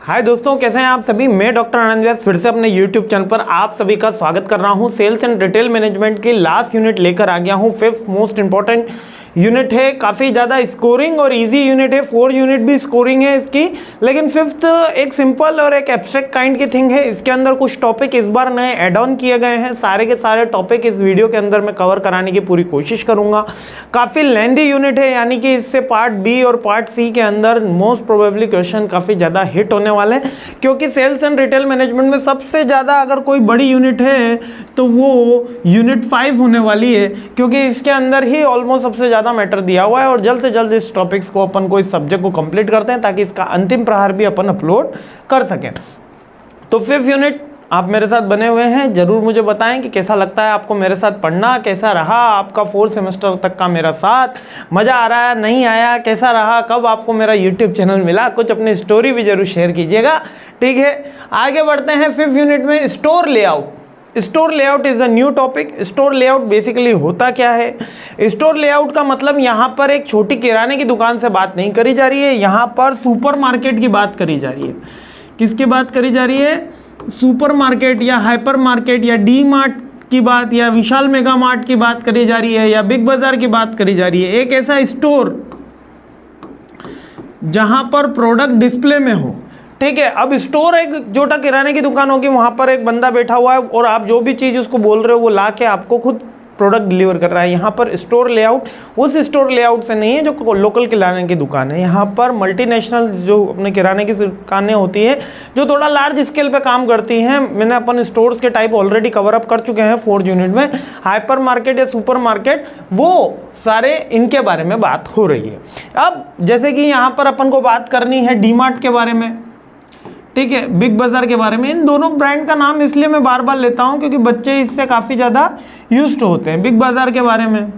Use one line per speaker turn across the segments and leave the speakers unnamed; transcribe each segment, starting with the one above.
हाय दोस्तों, कैसे हैं आप सभी। मैं डॉक्टर आनंद व्यास फिर से अपने यूट्यूब चैनल पर आप सभी का स्वागत कर रहा हूं। सेल्स एंड रिटेल मैनेजमेंट की लास्ट यूनिट लेकर आ गया हूं। फिफ्थ मोस्ट इंपॉर्टेंट यूनिट है, काफ़ी ज़्यादा स्कोरिंग और इजी यूनिट है। 4 यूनिट भी स्कोरिंग है इसकी, लेकिन फिफ्थ एक सिंपल और एक एब्स्ट्रैक्ट काइंड की थिंग है। इसके अंदर कुछ टॉपिक इस बार नए ऐड ऑन किए गए हैं। सारे के सारे टॉपिक इस वीडियो के अंदर मैं कवर कराने की पूरी कोशिश करूंगा। काफ़ी लेंथी यूनिट है, यानी कि इससे पार्ट बी और पार्ट सी के अंदर मोस्ट प्रोबेबली क्वेश्चन काफ़ी ज़्यादा हिट होने वाले हैं, क्योंकि सेल्स एंड रिटेल मैनेजमेंट में सबसे ज़्यादा अगर कोई बड़ी यूनिट है तो वो यूनिट 5 होने वाली है, क्योंकि इसके अंदर ही ऑलमोस्ट सबसे ज़्यादा मैटर दिया हुआ है। और जल्द से जल्द इस टॉपिक्स को अपन को इस सब्जेक्ट को कंप्लीट करते हैं, ताकि इसका अंतिम प्रहार भी अपन अपलोड कर सकें। तो 5th यूनिट आप मेरे साथ बने हुए हैं, जरूर मुझे बताएं कि कैसा लगता है आपको मेरे साथ पढ़ना, कैसा रहा आपका 4th सेमेस्टर तक का मेरा साथ, मज़ा आ रहा है, नहीं आया, कैसा रहा, कब आपको मेरा यूट्यूब चैनल मिला, कुछ अपनी स्टोरी भी जरूर शेयर कीजिएगा। ठीक है, आगे बढ़ते हैं 5th यूनिट में। Store layout. Store layout is a new topic. Store layout basically होता क्या है? स्टोर लेआउट का मतलब यहाँ पर एक छोटी किराने की दुकान से बात नहीं करी जा रही है, यहाँ पर सुपरमार्केट की बात करी जा रही है। किसकी बात करी जा रही है? सुपरमार्केट या हाइपर मार्केट या डी मार्ट की बात, या विशाल मेगा मार्ट की बात करी जा रही है, या बिग बाजार की बात करी जा रही है। एक ऐसा स्टोर जहाँ पर प्रोडक्ट डिस्प्ले में हो। ठीक है, अब स्टोर एक छोटा किराने की दुकान होगी, वहां पर एक बंदा बैठा हुआ है और आप जो भी चीज़ उसको बोल रहे हो वो ला के आपको खुद प्रोडक्ट डिलीवर कर रहा है। यहाँ पर स्टोर लेआउट उस स्टोर लेआउट से नहीं है जो लोकल किराने की दुकान है। यहाँ पर मल्टीनेशनल जो अपने किराने की दुकानें होती हैं, जो थोड़ा लार्ज स्केल पे काम करती हैं। मैंने अपन स्टोर्स के टाइप ऑलरेडी कवर अप कर चुके हैं 4th यूनिट में। हाइपर मार्केट या सुपर मार्केट, वो सारे इनके बारे में बात हो रही है। अब जैसे कि यहाँ पर अपन को बात करनी है डी मार्ट के बारे में, ठीक है, बिग बाजार के बारे में। इन दोनों ब्रांड का नाम इसलिए मैं बार बार लेता हूं क्योंकि बच्चे इससे काफ़ी ज़्यादा यूज्ड होते हैं। बिग बाजार के बारे में,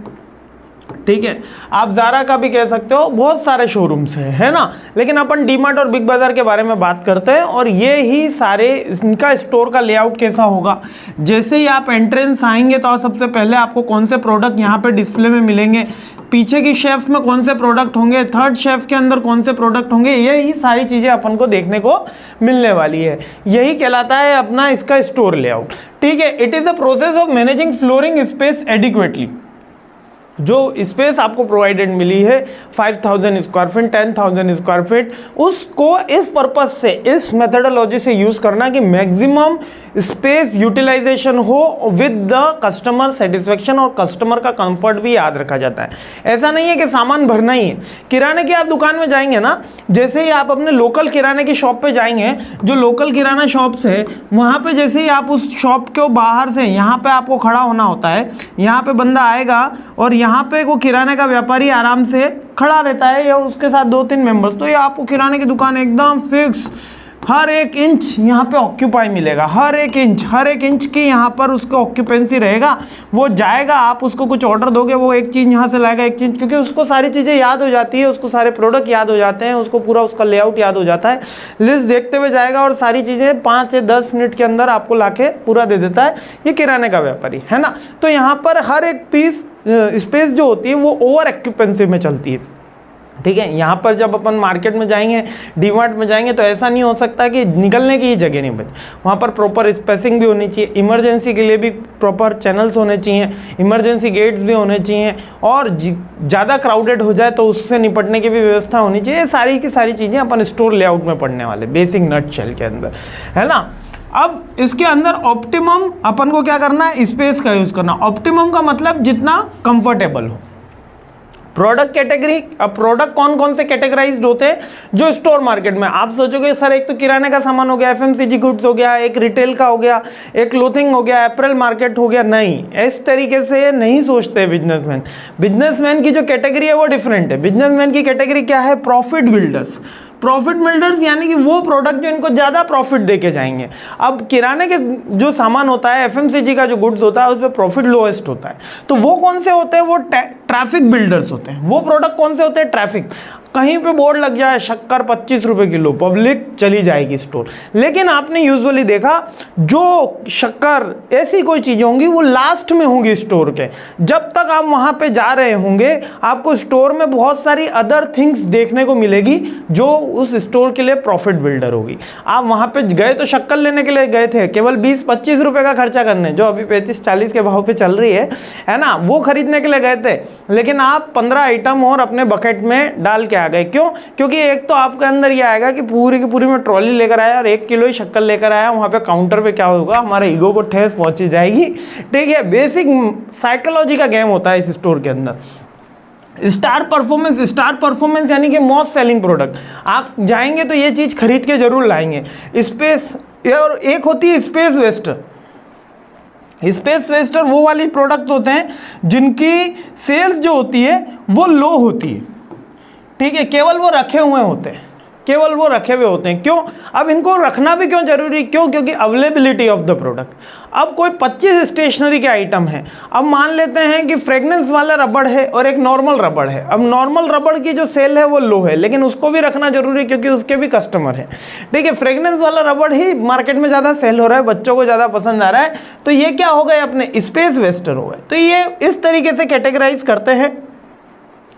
ठीक है, आप ज़ारा का भी कह सकते हो, बहुत सारे शोरूम्स हैं, है ना। लेकिन अपन डी मार्ट और बिग बाजार के बारे में बात करते हैं, और ये ही सारे इनका स्टोर का लेआउट कैसा होगा। जैसे ही आप एंट्रेंस आएंगे तो सबसे पहले आपको कौन से प्रोडक्ट यहाँ पे डिस्प्ले में मिलेंगे, पीछे की शेल्फ में कौन से प्रोडक्ट होंगे, थर्ड शेल्फ के अंदर कौन से प्रोडक्ट होंगे, यही सारी चीज़ें अपन को देखने को मिलने वाली है। यही कहलाता है अपना इसका स्टोर लेआउट। ठीक है, it is the process of managing flooring space adequately. जो स्पेस आपको प्रोवाइडेड मिली है 5000 स्क्वायर फीट, 10,000 स्क्वायर फीट, उसको इस पर्पज से, इस मेथडोलॉजी से यूज करना कि मैक्सिमम स्पेस यूटिलाइजेशन हो विद द कस्टमर सेटिस्फेक्शन, और कस्टमर का कंफर्ट भी याद रखा जाता है। ऐसा नहीं है कि सामान भरना ही है। किराने की आप दुकान में जाएंगे ना, जैसे ही आप अपने लोकल किराने की शॉप पे जाएंगे, जो लोकल किराना शॉप्स है वहाँ पे जैसे ही आप उस शॉप के बाहर से, यहाँ पे आपको खड़ा होना होता है, यहाँ पे बंदा आएगा और यहाँ पे वो किराने का व्यापारी आराम से खड़ा रहता है, या उसके साथ 2-3 मेंबर्स। तो ये आपको किराने की दुकान एकदम फिक्स, हर एक इंच यहाँ पे ऑक्यूपाई मिलेगा, हर एक इंच की यहाँ पर उसको ऑक्यूपेंसी रहेगा। वो जाएगा, आप उसको कुछ ऑर्डर दोगे, वो एक चीज़ यहाँ से लाएगा, एक चीज़, क्योंकि उसको सारी चीज़ें याद हो जाती है, उसको सारे प्रोडक्ट याद हो जाते हैं, उसको पूरा उसका लेआउट याद हो जाता है। लिस्ट देखते हुए जाएगा और सारी चीज़ें 5 से 10 मिनट के अंदर आपको लाके पूरा दे देता है ये किराने का व्यापारी, है ना। तो यहाँ पर हर एक पीस स्पेस जो होती है वो ओवर ऑक्यूपेंसी में चलती है। ठीक है, यहाँ पर जब अपन मार्केट में जाएंगे, डी मार्ट में जाएंगे, तो ऐसा नहीं हो सकता कि निकलने की ही जगह नहीं बचे। वहाँ पर प्रॉपर स्पेसिंग भी होनी चाहिए, इमरजेंसी के लिए भी प्रॉपर चैनल्स होने चाहिए, इमरजेंसी गेट्स भी होने चाहिए, और ज़्यादा क्राउडेड हो जाए तो उससे निपटने की भी व्यवस्था होनी चाहिए। सारी की सारी चीज़ें अपन स्टोर लेआउट में पढ़ने वाले, बेसिक नटशेल के अंदर, है ना। अब इसके अंदर ऑप्टिमम अपन को क्या करना है? स्पेस का यूज़ करना। ऑप्टिमम का मतलब जितना कंफर्टेबल हो। प्रोडक्ट कैटेगरी, अब प्रोडक्ट कौन कौन से कैटेगराइज्ड होते हैं जो स्टोर मार्केट में? आप सोचोगे सर एक तो किराने का सामान हो गया, एफएमसीजी गुड्स हो गया, एक रिटेल का हो गया, एक क्लोथिंग हो गया, अप्रैल मार्केट हो गया। नहीं, इस तरीके से नहीं सोचते बिजनेसमैन। बिजनेसमैन की जो कैटेगरी है वो डिफरेंट है। बिजनेसमैन की कैटेगरी क्या है? Profit builders. प्रॉफिट बिल्डर्स यानी कि वो प्रोडक्ट जो इनको ज़्यादा प्रॉफिट देके जाएंगे। अब किराने के जो सामान होता है, एफएमसीजी का जो गुड्स होता है, उस पर प्रॉफिट लोएस्ट होता है। तो वो कौन से होते हैं? वो ट्रैफिक बिल्डर्स होते हैं। वो प्रोडक्ट कौन से होते हैं? ट्रैफिक। कहीं पे बोर्ड लग जाए शक्कर 25 रुपए किलो, पब्लिक चली जाएगी स्टोर। लेकिन आपने यूजुअली देखा जो शक्कर ऐसी कोई चीज़ें होंगी वो लास्ट में होंगी स्टोर के। जब तक आप वहाँ पे जा रहे होंगे आपको स्टोर में बहुत सारी अदर थिंग्स देखने को मिलेगी जो उस स्टोर के लिए प्रॉफिट बिल्डर होगी। आप वहाँ पे गए तो शक्कर लेने के लिए गए थे, केवल 20-25 रुपए का खर्चा करने, जो अभी 35-40 के भाव पे चल रही है ना, वो खरीदने के लिए गए थे। लेकिन आप 15 आइटम और अपने बकेट में डाल के आ गए। क्यों? क्योंकि एक तो आपके अंदर ये आएगा कि पूरी की पूरी मैं ट्रॉली लेकर आया और 1 किलो ही शक्कर लेकर आया, वहाँ पे काउंटर पे क्या होगा, हमारे ईगो को ठेस पहुंची जाएगी। ठीक है, बेसिक साइकोलॉजी का गेम होता है इस स्टोर के अंदर। स्टार परफॉर्मेंस यानी कि मोस्ट सेलिंग प्रोडक्ट। आप जाएंगे तो ये चीज़ खरीद के जरूर लाएंगे। स्पेस, और एक होती है स्पेस वेस्टर। स्पेस वेस्टर वो वाली प्रोडक्ट होते हैं जिनकी सेल्स जो होती है वो लो होती है। ठीक है, केवल वो रखे हुए होते हैं, केवल वो रखे हुए होते हैं। क्यों? अब इनको रखना भी क्यों जरूरी? क्यों? क्योंकि अवेलेबिलिटी ऑफ द प्रोडक्ट। अब कोई 25 स्टेशनरी के आइटम है, अब मान लेते हैं कि फ्रेग्रेंस वाला रबड़ है और एक नॉर्मल रबड़ है। अब नॉर्मल रबड़ की जो सेल है वो लो है, लेकिन उसको भी रखना जरूरी है क्योंकि उसके भी कस्टमर है। ठीक है, फ्रेग्रेंस वाला रबड़ ही मार्केट में ज़्यादा सेल हो रहा है, बच्चों को ज़्यादा पसंद आ रहा है, तो ये क्या हो गए, अपने स्पेस वेस्टर हो गए। तो ये इस तरीके से कैटेगराइज करते हैं,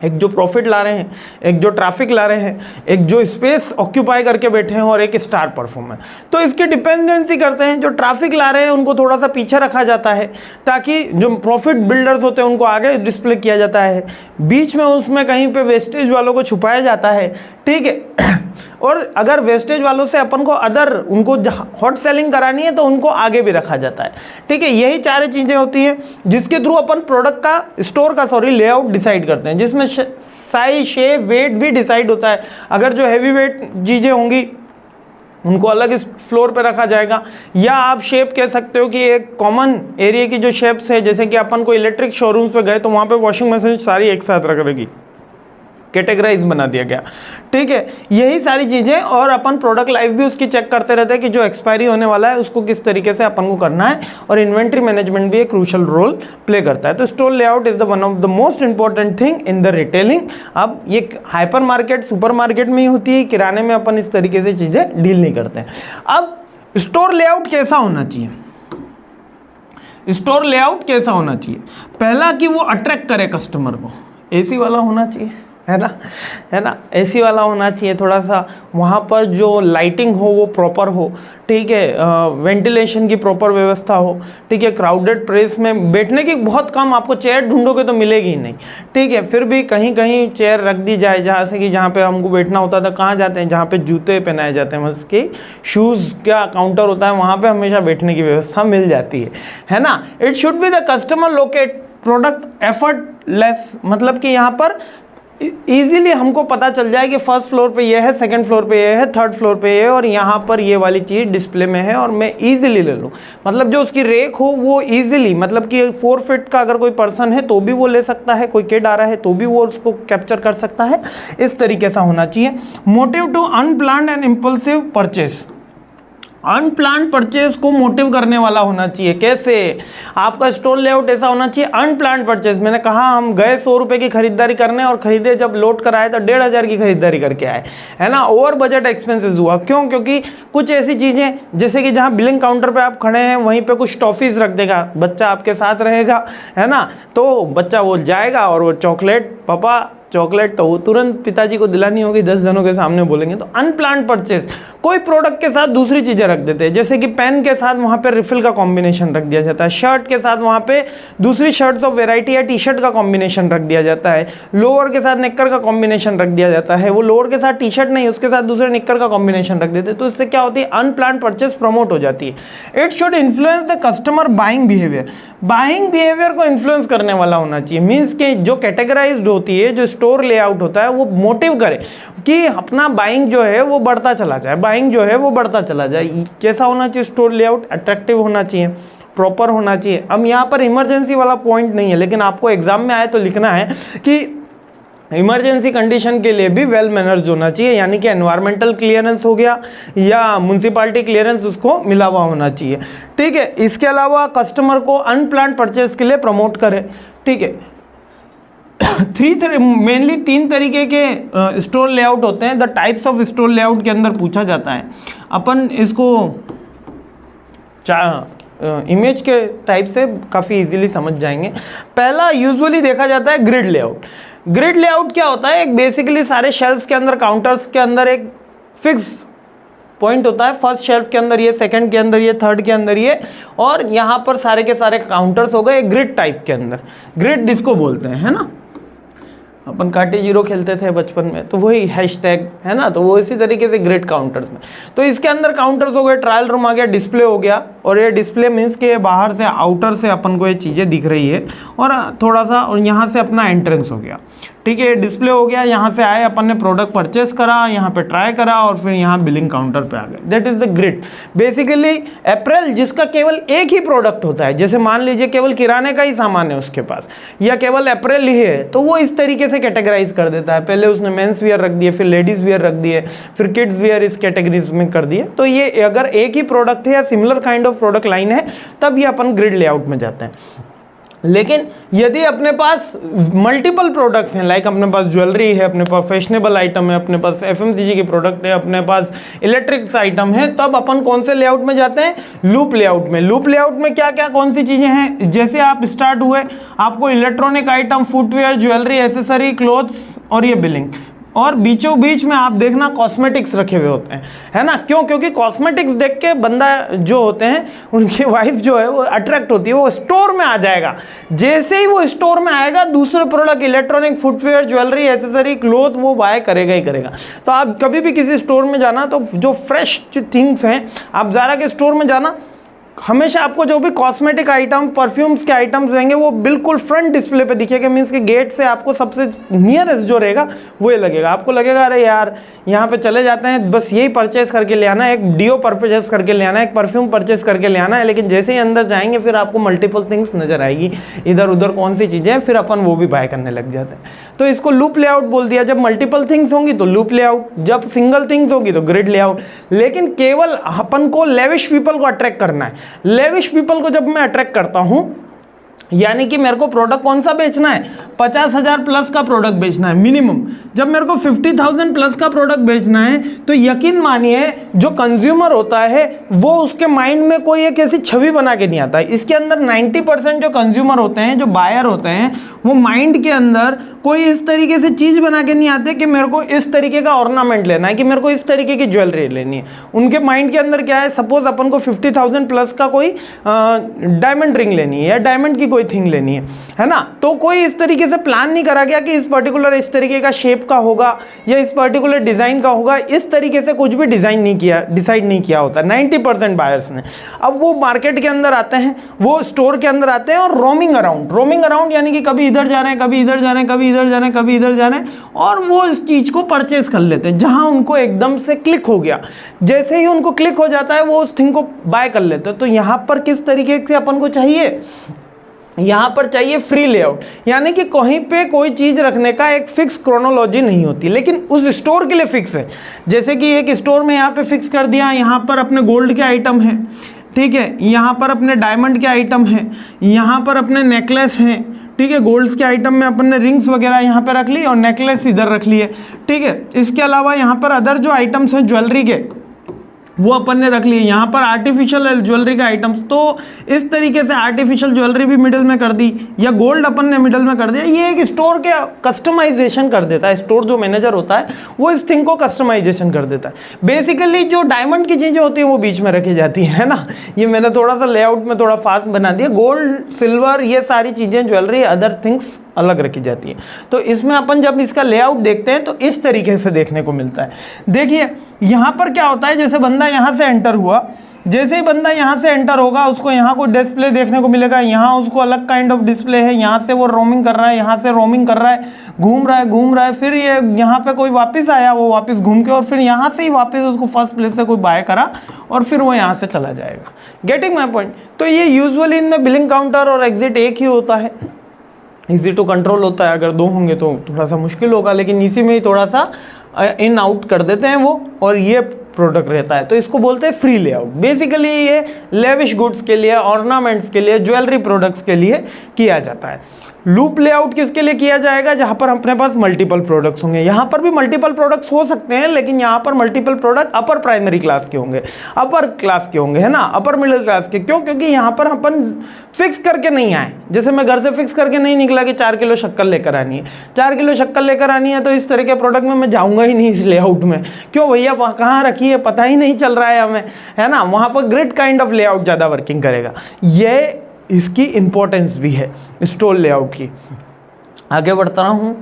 एक जो प्रॉफिट ला रहे हैं, एक जो ट्रैफिक ला रहे हैं, एक जो स्पेस ऑक्यूपाई करके बैठे हैं, और एक स्टार परफॉर्मर। तो इसकी डिपेंडेंसी करते हैं, जो ट्रैफिक ला रहे हैं उनको थोड़ा सा पीछे रखा जाता है ताकि जो प्रॉफिट बिल्डर्स होते हैं उनको आगे डिस्प्ले किया जाता है, बीच में उसमें कहीं पे वेस्टेज वालों को छुपाया जाता है। ठीक है, और अगर वेस्टेज वालों से अपन को अदर उनको हॉट सेलिंग करानी है तो उनको आगे भी रखा जाता है। ठीक है, यही चार चीज़ें होती हैं जिसके थ्रू अपन प्रोडक्ट का, स्टोर का लेआउट डिसाइड करते हैं, जिसमें साइज, शेप, वेट भी डिसाइड होता है। अगर जो हैवी वेट चीज़ें होंगी उनको अलग इस फ्लोर पे रखा जाएगा, या आप शेप कह सकते हो कि एक कॉमन एरिया की जो शेप्स है, जैसे कि अपन को इलेक्ट्रिक शोरूम्स पे गए तो वहाँ पे वॉशिंग मशीन सारी एक साथ रख रहेगी, कैटेगराइज बना दिया गया। ठीक है, यही सारी चीज़ें, और अपन प्रोडक्ट लाइफ भी उसकी चेक करते रहते हैं कि जो एक्सपायरी होने वाला है उसको किस तरीके से अपन को करना है, और इन्वेंट्री मैनेजमेंट भी एक क्रूशियल रोल प्ले करता है। तो store layout is the one of the most important thing in the retailing. अब ये हाइपर मार्केट, सुपर मार्केट में ही होती है, किराने में अपन इस तरीके से चीज़ें डील नहीं करते हैं। अब स्टोर लेआउट कैसा होना चाहिए? स्टोर लेआउट कैसा होना चाहिए? पहला कि वो अट्रैक्ट करे कस्टमर को, एसी वाला होना चाहिए, है ना, एसी वाला होना चाहिए। थोड़ा सा वहाँ पर जो लाइटिंग हो वो प्रॉपर हो। ठीक है, वेंटिलेशन की प्रॉपर व्यवस्था हो। ठीक है, क्राउडेड प्लेस में बैठने की बहुत कम, आपको चेयर ढूंढोगे तो मिलेगी ही नहीं। ठीक है, फिर भी कहीं कहीं चेयर रख दी जाए, जहाँ से कि जहाँ पे हमको बैठना होता था, कहाँ जाते हैं, जहाँ पे जूते पहनाए जाते हैं, मतलब कि शूज़ का काउंटर होता है, वहाँ पे हमेशा बैठने की व्यवस्था मिल जाती है ना। It should be the customer locate product effortless, मतलब कि यहाँ पर इजीली हमको पता चल जाए कि फर्स्ट फ्लोर पे ये है, सेकंड फ्लोर पे ये है, थर्ड फ्लोर पे ये है, और यहाँ पर ये वाली चीज़ डिस्प्ले में है और मैं इजीली ले लूँ। मतलब जो उसकी रेक हो वो इजीली, मतलब कि 4 फीट का अगर कोई पर्सन है तो भी वो ले सकता है, कोई किड आ रहा है तो भी वो उसको कैप्चर कर सकता है। इस तरीके से होना चाहिए। Motive to unplanned and impulsive purchase, unplanned purchase को मोटिव करने वाला होना चाहिए। कैसे? आपका स्टोर लेआउट ऐसा होना चाहिए अनप्लान्ड परचेज। मैंने कहा हम गए 100 रुपये की खरीदारी करने और खरीदे, जब लोड कराए तो 1500 की खरीदारी करके आए, है ना। ओवर बजट एक्सपेंसेस हुआ। क्यों? क्योंकि कुछ ऐसी चीज़ें जैसे कि जहाँ बिलिंग काउंटर पे आप खड़े हैं वहीं पे कुछ टॉफीज रख देगा, बच्चा आपके साथ रहेगा, है ना, तो बच्चा वो जाएगा और वो चॉकलेट, पापा चॉकलेट, तो वो तुरंत पिताजी को दिलानी होगी, 10 जनों के सामने बोलेंगे। तो अनप्लान्ड परचेज, कोई प्रोडक्ट के साथ दूसरी चीज़ें रख देते हैं, जैसे कि पेन के साथ वहाँ पे रिफिल का कॉम्बिनेशन रख दिया जाता है, शर्ट के साथ वहाँ पे दूसरी शर्ट्स ऑफ वेराइटी या टी शर्ट का कॉम्बिनेशन रख दिया जाता है, लोअर के साथ निक्कर का कॉम्बिनेशन रख दिया जाता है, वो लोअर के साथ टी शर्ट नहीं, उसके साथ दूसरे निक्कर का कॉम्बिनेशन रख देते हैं। तो इससे क्या होती है? अनप्लान्ड परचेज प्रमोट हो जाती है। It should influence the customer buying behaviour, buying behaviour को इन्फ्लुएंस करने वाला होना चाहिए। मीन्स कि जो कैटेगराइज्ड होती है, जो स्टोर लेआउट होता है, वो मोटिव करे कि अपना बाइंग जो है वो बढ़ता चला जाए, बाइंग जो है वो बढ़ता चला जाए। कैसा होना चाहिए स्टोर लेआउट? अट्रैक्टिव होना चाहिए, प्रॉपर होना चाहिए। अब यहाँ पर इमरजेंसी वाला पॉइंट नहीं है, लेकिन आपको एग्जाम में आए तो लिखना है कि इमरजेंसी कंडीशन के लिए भी वेल मैनर्ड होना चाहिए, यानी कि एनवायरमेंटल क्लियरेंस हो गया या म्यूनसिपालिटी क्लियरेंस उसको मिला हुआ होना चाहिए। ठीक है, इसके अलावा कस्टमर को अनप्लान्ड परचेज के लिए प्रमोट करे। ठीक है, मेनली 3 तरीके के स्टोर लेआउट होते हैं। The types of store layout के अंदर पूछा जाता है। अपन इसको इमेज के टाइप से काफ़ी इजीली समझ जाएंगे। पहला यूजुअली देखा जाता है ग्रिड लेआउट। ग्रिड लेआउट क्या होता है? एक बेसिकली सारे शेल्फ्स के अंदर, काउंटर्स के अंदर एक फिक्स पॉइंट होता है। फर्स्ट शेल्फ के अंदर ये, सेकंड के अंदर ये, थर्ड के अंदर ये, और यहाँ पर सारे के सारे काउंटर्स हो गए ग्रिड टाइप के अंदर। ग्रिड जिसको बोलते हैं, है ना, अपन काटे जीरो खेलते थे बचपन में, तो वही हैशटैग है ना, तो वो इसी तरीके से ग्रिड काउंटर्स में। तो इसके अंदर काउंटर्स हो गए, ट्रायल रूम आ गया, डिस्प्ले हो गया। और ये डिस्प्ले मीन्स कि बाहर से, आउटर से अपन को ये चीज़ें दिख रही है, और थोड़ा सा, और यहाँ से अपना एंट्रेंस हो गया। ठीक है, डिस्प्ले हो गया, यहाँ से आए, अपन ने प्रोडक्ट परचेस करा, यहाँ पे ट्राई करा, और फिर यहाँ बिलिंग काउंटर पे आ गए। That is the grid. Basically April जिसका केवल एक ही प्रोडक्ट होता है, जैसे मान लीजिए केवल किराने का ही सामान है उसके पास, या केवल अप्रैल ही है, तो वो इस तरीके से कैटेगराइज कर देता है। पहले उसने मेंस वियर रख दिए, फिर लेडीज वियर रख दिए, फिर किड्स वियर इस कैटेगरीज में कर दिए। तो ये अगर एक ही प्रोडक्ट है या similar kind of product line है, तब ये अपन ग्रिड लेआउट में जाते हैं। लेकिन यदि अपने पास मल्टीपल प्रोडक्ट्स हैं, लाइक अपने पास ज्वेलरी है, अपने पास फैशनेबल आइटम है, अपने पास एफएमसीजी के प्रोडक्ट है, अपने पास इलेक्ट्रिक्स आइटम है, तब अपन कौन से लेआउट में जाते हैं? लूप लेआउट में। लूप लेआउट में क्या क्या कौन सी चीज़ें हैं? जैसे आप स्टार्ट हुए, आपको electronic item, footwear, jewellery, accessory, clothes और ये बिलिंग, और बीचों बीच में आप देखना कॉस्मेटिक्स रखे हुए होते हैं, है ना। क्यों? क्योंकि कॉस्मेटिक्स देख के बंदा जो होते हैं, उनकी वाइफ जो है वो अट्रैक्ट होती है, वो स्टोर में आ जाएगा। जैसे ही वो स्टोर में आएगा, दूसरे product, electronic, footwear, jewellery, accessory, cloth, वो बाय करेगा ही करेगा। तो आप कभी भी किसी स्टोर में जाना, तो जो फ्रेश थिंग्स हैं, आप ज़ारा के स्टोर में जाना, हमेशा आपको जो भी कॉस्मेटिक आइटम, परफ्यूम्स के आइटम्स रहेंगे, वो बिल्कुल फ्रंट डिस्प्ले पे दिखेगा। मीन्स कि गेट से आपको सबसे नियरेस्ट जो रहेगा वो ये लगेगा। आपको लगेगा अरे यार यहाँ पे चले जाते हैं, बस यही परचेस करके ले आना है, एक डीओ परचेस करके ले आना है, एक परफ्यूम परचेस करके ले आना है। लेकिन जैसे ही अंदर जाएंगे, फिर आपको मल्टीपल थिंग्स नजर आएगी, इधर उधर कौन सी चीज़ें हैं, फिर अपन वो भी बाय करने लग जाते हैं। तो इसको लूप लेआउट बोल दिया। जब मल्टीपल थिंग्स होंगी तो लूप लेआउट, जब सिंगल थिंग्स होगी तो ग्रिड लेआउट। लेकिन केवल अपन को लेविश पीपल को अट्रैक्ट करना है। लेविश पीपल को जब मैं अट्रैक्ट करता हूं, यानी कि मेरे को प्रोडक्ट कौन सा बेचना है? 50,000 प्लस का प्रोडक्ट बेचना है मिनिमम। जब मेरे को 50,000 प्लस का प्रोडक्ट बेचना है, तो यकीन मानिए जो कंज्यूमर होता है वो उसके माइंड में कोई एक ऐसी छवि बना के नहीं आता है। इसके अंदर 90% जो कंज्यूमर होते हैं, जो बायर होते हैं, वो माइंड के अंदर कोई इस तरीके से चीज़ बना के नहीं आते कि मेरे को इस तरीके का ऑर्नामेंट लेना है, कि मेरे को इस तरीके की ज्वेलरी लेनी है। उनके माइंड के अंदर क्या है? सपोज अपन को 50,000 प्लस का कोई डायमंड रिंग लेनी है, या डायमंड की कोई थिंग लेनी है ना। तो कोई इस तरीके से प्लान नहीं करा गया कि इस पर्टिकुलर इस तरीके का शेप का होगा, या इस पर्टिकुलर डिजाइन का होगा। इस तरीके से कुछ भी डिजाइन नहीं किया, डिसाइड नहीं किया होता 90% बायर्स ने। अब वो मार्केट के अंदर आते हैं, वो स्टोर के अंदर आते हैं, और रोमिंग अराउंड यानी कि कभी इधर जा रहे हैं, कभी इधर जा रहे हैं, कभी इधर जा रहे हैं, कभी इधर जा रहे हैं, और वो इस चीज को परचेज कर लेते हैं। जहां उनको एकदम से क्लिक हो गया, जैसे ही उनको क्लिक हो जाता है, वो उस थिंग को बाय कर लेते हैं। तो यहां पर किस तरीके से अपन को चाहिए? यहाँ पर चाहिए फ्री लेआउट, यानी कि कहीं पे कोई चीज़ रखने का एक फिक्स क्रोनोलॉजी नहीं होती, लेकिन उस स्टोर के लिए फिक्स है। जैसे कि एक स्टोर में यहाँ पे फिक्स कर दिया, यहाँ पर अपने गोल्ड के आइटम हैं, ठीक है, यहाँ पर अपने डायमंड के आइटम हैं, यहाँ पर अपने नेकलेस हैं, ठीक है, गोल्ड्स के आइटम में अपन ने रिंग्स वगैरह यहाँ पे रख ली और नेकलेस इधर रख लिए, ठीक है। इसके अलावा यहाँ पर अदर जो आइटम्स हैं ज्वेलरी के, वो अपन ने रख लिए। यहाँ पर आर्टिफिशियल ज्वेलरी का आइटम्स, तो इस तरीके से आर्टिफिशियल ज्वेलरी भी मिडिल में कर दी, या गोल्ड अपन ने मिडिल में कर दिया। ये एक स्टोर के कस्टमाइजेशन कर देता है। स्टोर जो मैनेजर होता है वो इस थिंग को कस्टमाइजेशन कर देता है। बेसिकली जो डायमंड की चीज़ें होती हैं वो बीच में रखी जाती है ना। ये मैंने थोड़ा सा लेआउट में थोड़ा फास्ट बना दिया। गोल्ड, सिल्वर, ये सारी चीज़ें, ज्वेलरी, अदर थिंग्स अलग रखी जाती है। तो इसमें अपन जब इसका लेआउट देखते हैं तो इस तरीके से देखने को मिलता है। देखिए यहाँ पर क्या होता है, जैसे बंदा यहाँ से एंटर हुआ, जैसे ही बंदा यहाँ से एंटर होगा, उसको यहाँ कोई डिस्प्ले देखने को मिलेगा। यहाँ उसको अलग काइंड ऑफ डिस्प्ले है, यहाँ से वो रोमिंग कर रहा है, यहाँ से रोमिंग कर रहा है, घूम रहा है, फिर ये यहाँ पे कोई वापस आया, वो वापस घूम के, और फिर यहाँ से ही वापस उसको फर्स्ट प्लेस से कोई बाय करा, और फिर वो यहाँ से चला जाएगा। Getting my point? तो ये यूजुअली इनमें बिलिंग काउंटर और एग्जिट एक ही होता है, इजी टू कंट्रोल होता है। अगर दो होंगे तो थोड़ा सा मुश्किल होगा, लेकिन इसी में ही थोड़ा सा इन आउट कर देते हैं वो, और ये प्रोडक्ट रहता है। तो इसको बोलते हैं फ्री लेआउट। बेसिकली ये लेविश गुड्स के लिए, ऑर्नामेंट्स के लिए, ज्वेलरी प्रोडक्ट्स के लिए किया जाता है। लूप लेआउट किसके लिए किया जाएगा? जहां पर अपने पास मल्टीपल प्रोडक्ट्स होंगे। यहां पर भी मल्टीपल प्रोडक्ट्स हो सकते हैं, लेकिन यहां पर multiple product upper primary class के होंगे, अपर क्लास के होंगे, है ना, अपर मिडिल क्लास के। क्यों? क्योंकि यहां पर अपन फिक्स करके नहीं आए। जैसे मैं घर से फिक्स करके नहीं निकला कि 4 किलो शक्कर लेकर आनी है, 4 किलो शक्कर लेकर आनी है, तो इस तरह के प्रोडक्ट में मैं जाऊंगा ही नहीं इस लेआउट में। क्यों भैया, कहाँ रखी है पता ही नहीं चल रहा है हमें, है ना। वहां पर ग्रिड काइंड ऑफ लेआउट ज्यादा वर्किंग करेगा। ये इसकी इंपॉर्टेंस भी है स्टोर लेआउट की। आगे बढ़ता हूं।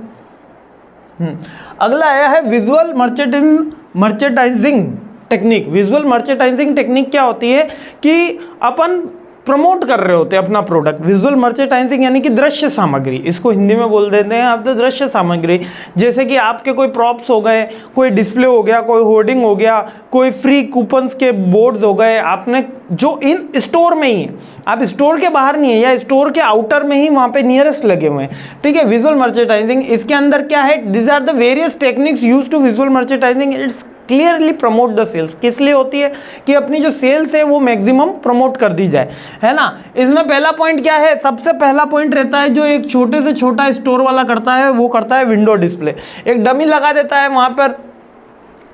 अगला आया है visual merchandising technique. Visual merchandising technique क्या होती है कि अपन प्रमोट कर रहे होते हैं अपना प्रोडक्ट। विजुअल मर्चेंडाइजिंग यानी कि दृश्य सामग्री, इसको हिंदी में बोल देते हैं आप तो दृश्य सामग्री। जैसे कि आपके कोई प्रॉप्स हो गए, कोई डिस्प्ले हो गया, कोई होर्डिंग हो गया, कोई फ्री कूपन्स के बोर्ड्स हो गए, आपने जो इन स्टोर में ही है, आप स्टोर के बाहर नहीं है या स्टोर के आउटर में ही वहां पे नियरेस्ट लगे हुए हैं, ठीक है। विजुअल मर्चेंडाइजिंग इसके अंदर क्या है? This are the various techniques used to visual merchandising. It's clearly promote the sales. किस लिए होती है? कि अपनी जो सेल्स है वो मैक्सिमम प्रमोट कर दी जाए, है ना। इसमें पहला पॉइंट क्या है? सबसे पहला पॉइंट रहता है जो एक छोटे से छोटा स्टोर वाला करता है, वो करता है विंडो डिस्प्ले। एक डमी लगा देता है वहां पर,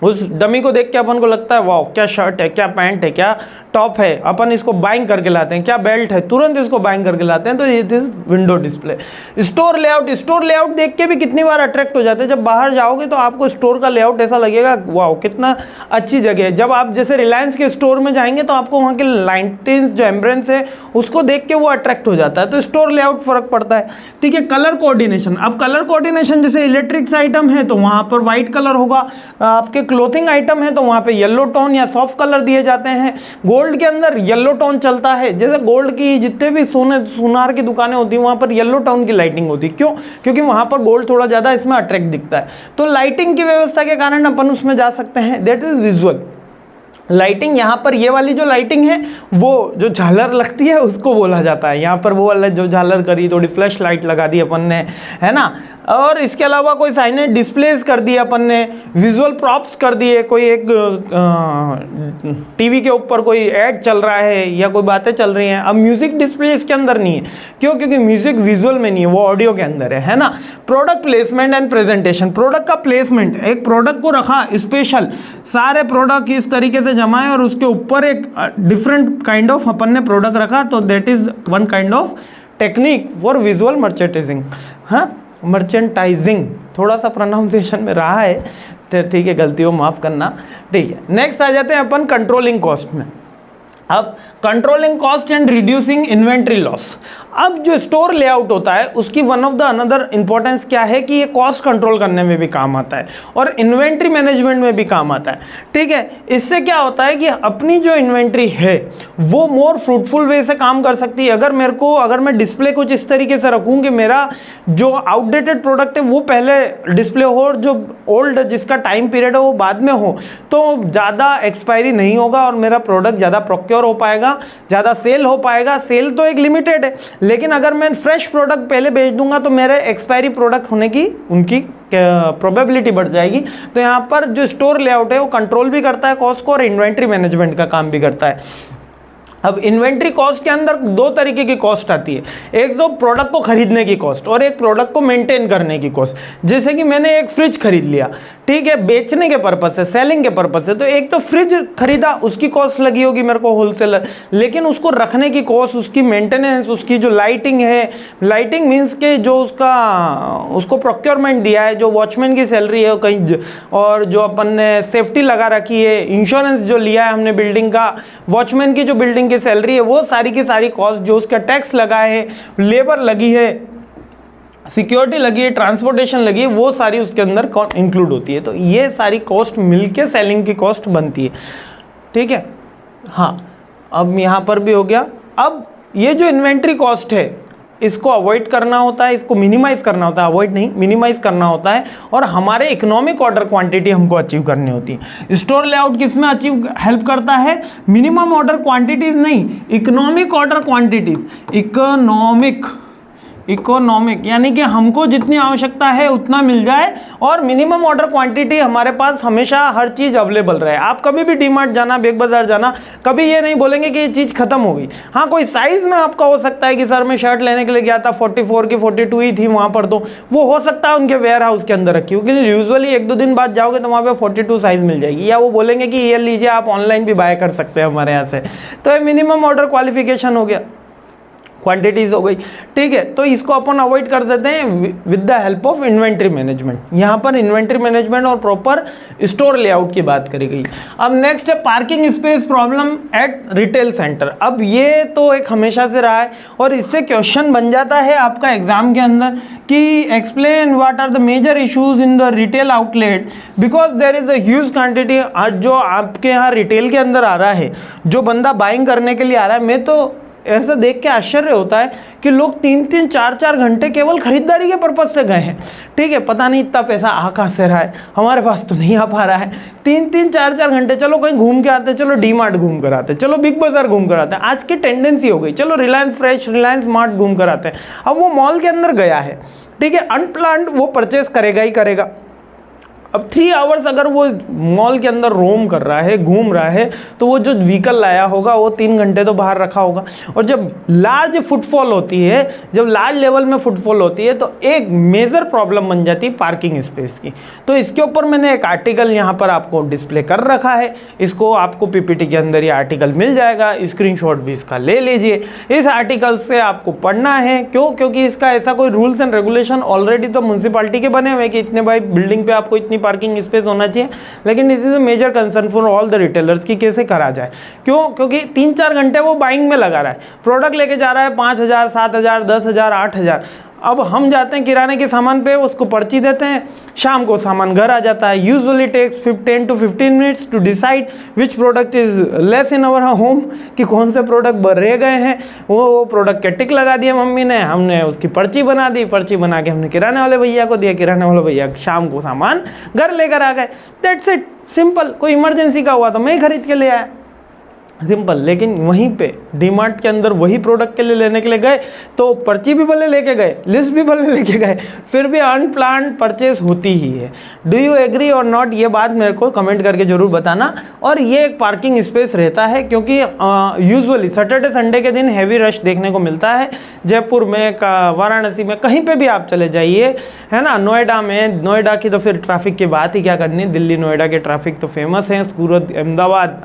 उस डमी को देख के अपन को लगता है वाह क्या शर्ट है, क्या पैंट है, क्या टॉप है, अपन इसको बाइंग करके लाते हैं, क्या बेल्ट है, तुरंत इसको बाइंग करके लाते हैं। तो ये विंडो डिस्प्ले। स्टोर लेआउट देख के भी कितनी बार अट्रैक्ट हो जाते हैं। जब बाहर जाओगे तो आपको स्टोर का लेआउट ऐसा लगेगा वाह कितना अच्छी जगह है। जब आप जैसे रिलायंस के स्टोर में जाएंगे तो आपको वहाँ के लाइटिंग्स जो एम्ब्रेंस है उसको देख के वो अट्रैक्ट हो जाता है। तो स्टोर लेआउट फर्क पड़ता है, ठीक है। कलर कोऑर्डिनेशन, अब कलर कोऑर्डिनेशन जैसे इलेक्ट्रिक्स आइटम है तो वहाँ पर व्हाइट कलर होगा, आपके क्लोथिंग आइटम है तो वहां पे येलो टोन या सॉफ्ट कलर दिए जाते हैं। गोल्ड के अंदर येलो टोन चलता है। जैसे गोल्ड की जितने भी सोनार की दुकानें होती हैं वहां पर येलो टोन की लाइटिंग होती है। क्यों? क्योंकि वहां पर गोल्ड थोड़ा ज्यादा इसमें अट्रैक्ट दिखता है। तो लाइटिंग की व्यवस्था के कारण अपन उसमें जा सकते हैं। That is visual lighting. यहाँ पर ये वाली जो लाइटिंग है वो जो झालर लगती है उसको बोला जाता है। यहाँ पर वो वाला जो झालर करी, थोड़ी फ्लैश लाइट लगा दी अपन ने, है ना। और इसके अलावा कोई साइनेज डिस्प्लेस कर दिए अपन ने, विजुअल प्रॉप्स कर दिए, कोई एक टीवी के ऊपर कोई ऐड चल रहा है या कोई बातें चल रही हैं। अब म्यूजिक डिस्प्ले इसके अंदर नहीं है। क्यों? क्योंकि म्यूजिक विजुअल में नहीं है, वो ऑडियो के अंदर है ना। Product placement and presentation, product का प्लेसमेंट, एक प्रोडक्ट को रखा स्पेशल, सारे प्रोडक्ट इस तरीके से जमाए और उसके ऊपर एक डिफरेंट काइंड ऑफ अपन ने प्रोडक्ट रखा, तो that is one kind of technique for visual merchandising. हाँ, मर्चेंडाइजिंग थोड़ा सा प्रोनाउंसिएशन में रहा है, ठीक है, गलतियों माफ करना, ठीक है। नेक्स्ट आ जाते हैं अपन कंट्रोलिंग कॉस्ट में। अब controlling cost and reducing inventory loss. अब जो स्टोर लेआउट होता है उसकी one of the another importance क्या है कि ये कॉस्ट कंट्रोल करने में भी काम आता है और इन्वेंट्री मैनेजमेंट में भी काम आता है, ठीक है। इससे क्या होता है कि अपनी जो इन्वेंट्री है वो मोर फ्रूटफुल वे से काम कर सकती है। अगर मैं डिस्प्ले कुछ इस तरीके से रखूँ कि मेरा जो आउटडेटेड प्रोडक्ट है वो पहले डिस्प्ले हो और जो ओल्ड जिसका टाइम पीरियड है वो बाद में हो, तो ज़्यादा एक्सपायरी नहीं होगा और मेरा प्रोडक्ट ज़्यादा प्रोक्योर हो पाएगा, ज़्यादा सेल हो पाएगा। सेल तो एक लिमिटेड है, लेकिन अगर मैं फ्रेश प्रोडक्ट पहले बेच दूंगा तो मेरे एक्सपायरी प्रोडक्ट होने की उनकी प्रोबेबिलिटी बढ़ जाएगी। तो यहाँ पर जो स्टोर लेआउट है वो कंट्रोल भी करता है कॉस्ट को और इन्वेंट्री मैनेजमेंट का काम भी करता है। अब इन्वेंट्री कॉस्ट के अंदर दो तरीके की कॉस्ट आती है, एक तो प्रोडक्ट को खरीदने की कॉस्ट और एक प्रोडक्ट को मेंटेन करने की कॉस्ट। जैसे कि मैंने एक फ्रिज खरीद लिया, ठीक है, बेचने के पर्पज से, सेलिंग के पर्पज से, तो एक तो फ्रिज खरीदा, उसकी कॉस्ट लगी होगी मेरे को होलसेलर, लेकिन उसको रखने की कॉस्ट, उसकी मेंटेनेंस, उसकी जो लाइटिंग है, लाइटिंग मीन्स के जो उसको प्रोक्योरमेंट दिया है, जो वॉचमैन की सैलरी है कहीं, और जो अपन ने सेफ्टी लगा रखी है, इंश्योरेंस जो लिया है हमने बिल्डिंग का, वॉचमैन की जो बिल्डिंग की सैलरी है, वो सारी की सारी कॉस्ट, जो उसका टैक्स लगा है, लेबर लगी है, सिक्योरिटी लगी है, ट्रांसपोर्टेशन लगी है, वो सारी उसके अंदर इंक्लूड होती है। तो ये सारी कॉस्ट मिलके सेलिंग की कॉस्ट बनती है, ठीक है। हाँ, अब यहाँ पर भी हो गया। अब ये जो इन्वेंट्री कॉस्ट है इसको अवॉइड करना होता है, इसको मिनिमाइज करना होता है, अवॉइड नहीं मिनिमाइज करना होता है, और हमारे इकोनॉमिक ऑर्डर क्वांटिटी हमको अचीव करनी होती है। स्टोर लेआउट किस में अचीव हेल्प करता है? मिनिमम ऑर्डर क्वांटिटीज नहीं, economic order quantities. Economic economic, यानी कि हमको जितनी आवश्यकता है उतना मिल जाए और मिनिमम ऑर्डर क्वांटिटी हमारे पास हमेशा हर चीज़ अवेलेबल रहे। आप कभी भी डीमार्ट जाना, बिग बाजार जाना, कभी ये नहीं बोलेंगे कि ये चीज़ खत्म हो गई। हाँ, कोई साइज़ में आपका हो सकता है कि सर मैं शर्ट लेने के लिए गया था 44 की 42 ही थी वहाँ पर, तो वो हो सकता है उनके वेयर हाउस के अंदर रखी हो, क्योंकि यूजुअली 1-2 दिन बाद जाओगे तो वहाँ पर 42 साइज़ मिल जाएगी, या वो बोलेंगे कि ये लीजिए आप ऑनलाइन भी बाय कर सकते हैं हमारे यहाँ से। तो ये मिनिमम ऑर्डर क्वालिफिकेशन हो गया, क्वांटिटीज हो गई, ठीक है। तो इसको अपन अवॉइड कर देते हैं with the help of inventory management. यहाँ पर इन्वेंट्री मैनेजमेंट और प्रॉपर स्टोर लेआउट की बात करी गई। अब नेक्स्ट है parking space problem at retail centre. अब ये तो एक हमेशा से रहा है और इससे क्वेश्चन बन जाता है आपका एग्जाम के अंदर कि explain what are the major issues in the retail outlet because there is a huge quantity. जो आपके यहाँ रिटेल के अंदर आ रहा है, जो बंदा बाइंग करने के लिए आ रहा है, मैं तो ऐसा देख के आश्चर्य होता है कि लोग 3-3, 4-4 घंटे केवल खरीदारी के पर्पज से गए हैं, ठीक है। पता नहीं इतना पैसा आ कहाँ से रहा है, हमारे पास तो नहीं आ पा रहा है। 3-3, 4-4 घंटे, चलो कहीं घूम के आते, चलो डीमार्ट घूम कर आते, चलो बिग बाजार घूम कर आते हैं। आज की टेंडेंसी हो गई, चलो रिलायंस फ्रेश, रिलायंस मार्ट घूम कर आते हैं। अब वो मॉल के अंदर गया है, ठीक है, अनप्लान्ड वो परचेस करेगा ही करेगा। अब 3 आवर्स अगर वो मॉल के अंदर रोम कर रहा है, घूम रहा है, तो वो जो व्हीकल लाया होगा वो 3 घंटे तो बाहर रखा होगा। और जब लार्ज फुटफॉल होती है, जब लार्ज लेवल में फुटफॉल होती है, तो एक मेजर प्रॉब्लम बन जाती है पार्किंग स्पेस की। तो इसके ऊपर मैंने एक आर्टिकल यहाँ पर आपको डिस्प्ले कर रखा है, इसको आपको पीपीटी के अंदर ये आर्टिकल मिल जाएगा, स्क्रीनशॉट भी इसका ले लीजिए। इस आर्टिकल से आपको पढ़ना है, क्यों? क्योंकि इसका ऐसा कोई रूल्स एंड रेगुलेशन ऑलरेडी तो म्यूनसिपालिटी के बने हुए कि इतने भाई बिल्डिंग पे आपको इतनी पार्किंग स्पेस होना चाहिए, लेकिन it is a major concern for all the retailers कि कैसे करा जाए। क्यों? क्योंकि 3-4 घंटे वो बाइंग में लगा रहा है, प्रोडक्ट लेके जा रहा है 5,000, 7,000, 10,000, 8,000। अब हम जाते हैं किराने के सामान पे, उसको पर्ची देते हैं, शाम को सामान घर आ जाता है। Usually takes 10 to 15 minutes to decide which product is less in our home, कि कौन से प्रोडक्ट रह गए हैं। वो प्रोडक्ट के टिक लगा दिए मम्मी ने, हमने उसकी पर्ची बना दी, पर्ची बना के हमने किराने वाले भैया को दिया, किराने वाले भैया शाम को सामान घर लेकर आ गए। That's it, simple. कोई इमरजेंसी का हुआ तो मैं ही खरीद के ले आया, सिंपल। लेकिन वहीं पे डीमार्ट के अंदर वही प्रोडक्ट के लिए लेने के लिए गए तो पर्ची भी भले लेके गए, लिस्ट भी भले लेके गए, फिर भी अनप्लान्ड परचेस होती ही है। डू यू एग्री और नॉट, ये बात मेरे को कमेंट करके जरूर बताना। और ये एक पार्किंग स्पेस रहता है, क्योंकि यूजुअली सैटरडे संडे के दिन हैवी रश देखने को मिलता है। जयपुर में, वाराणसी में, कहीं पर भी आप चले जाइए, है ना। नोएडा में, नोएडा की तो फिर ट्रैफिक की बात ही क्या करनी, दिल्ली नोएडा के ट्रैफिक तो फेमस है, सूरत, अहमदाबाद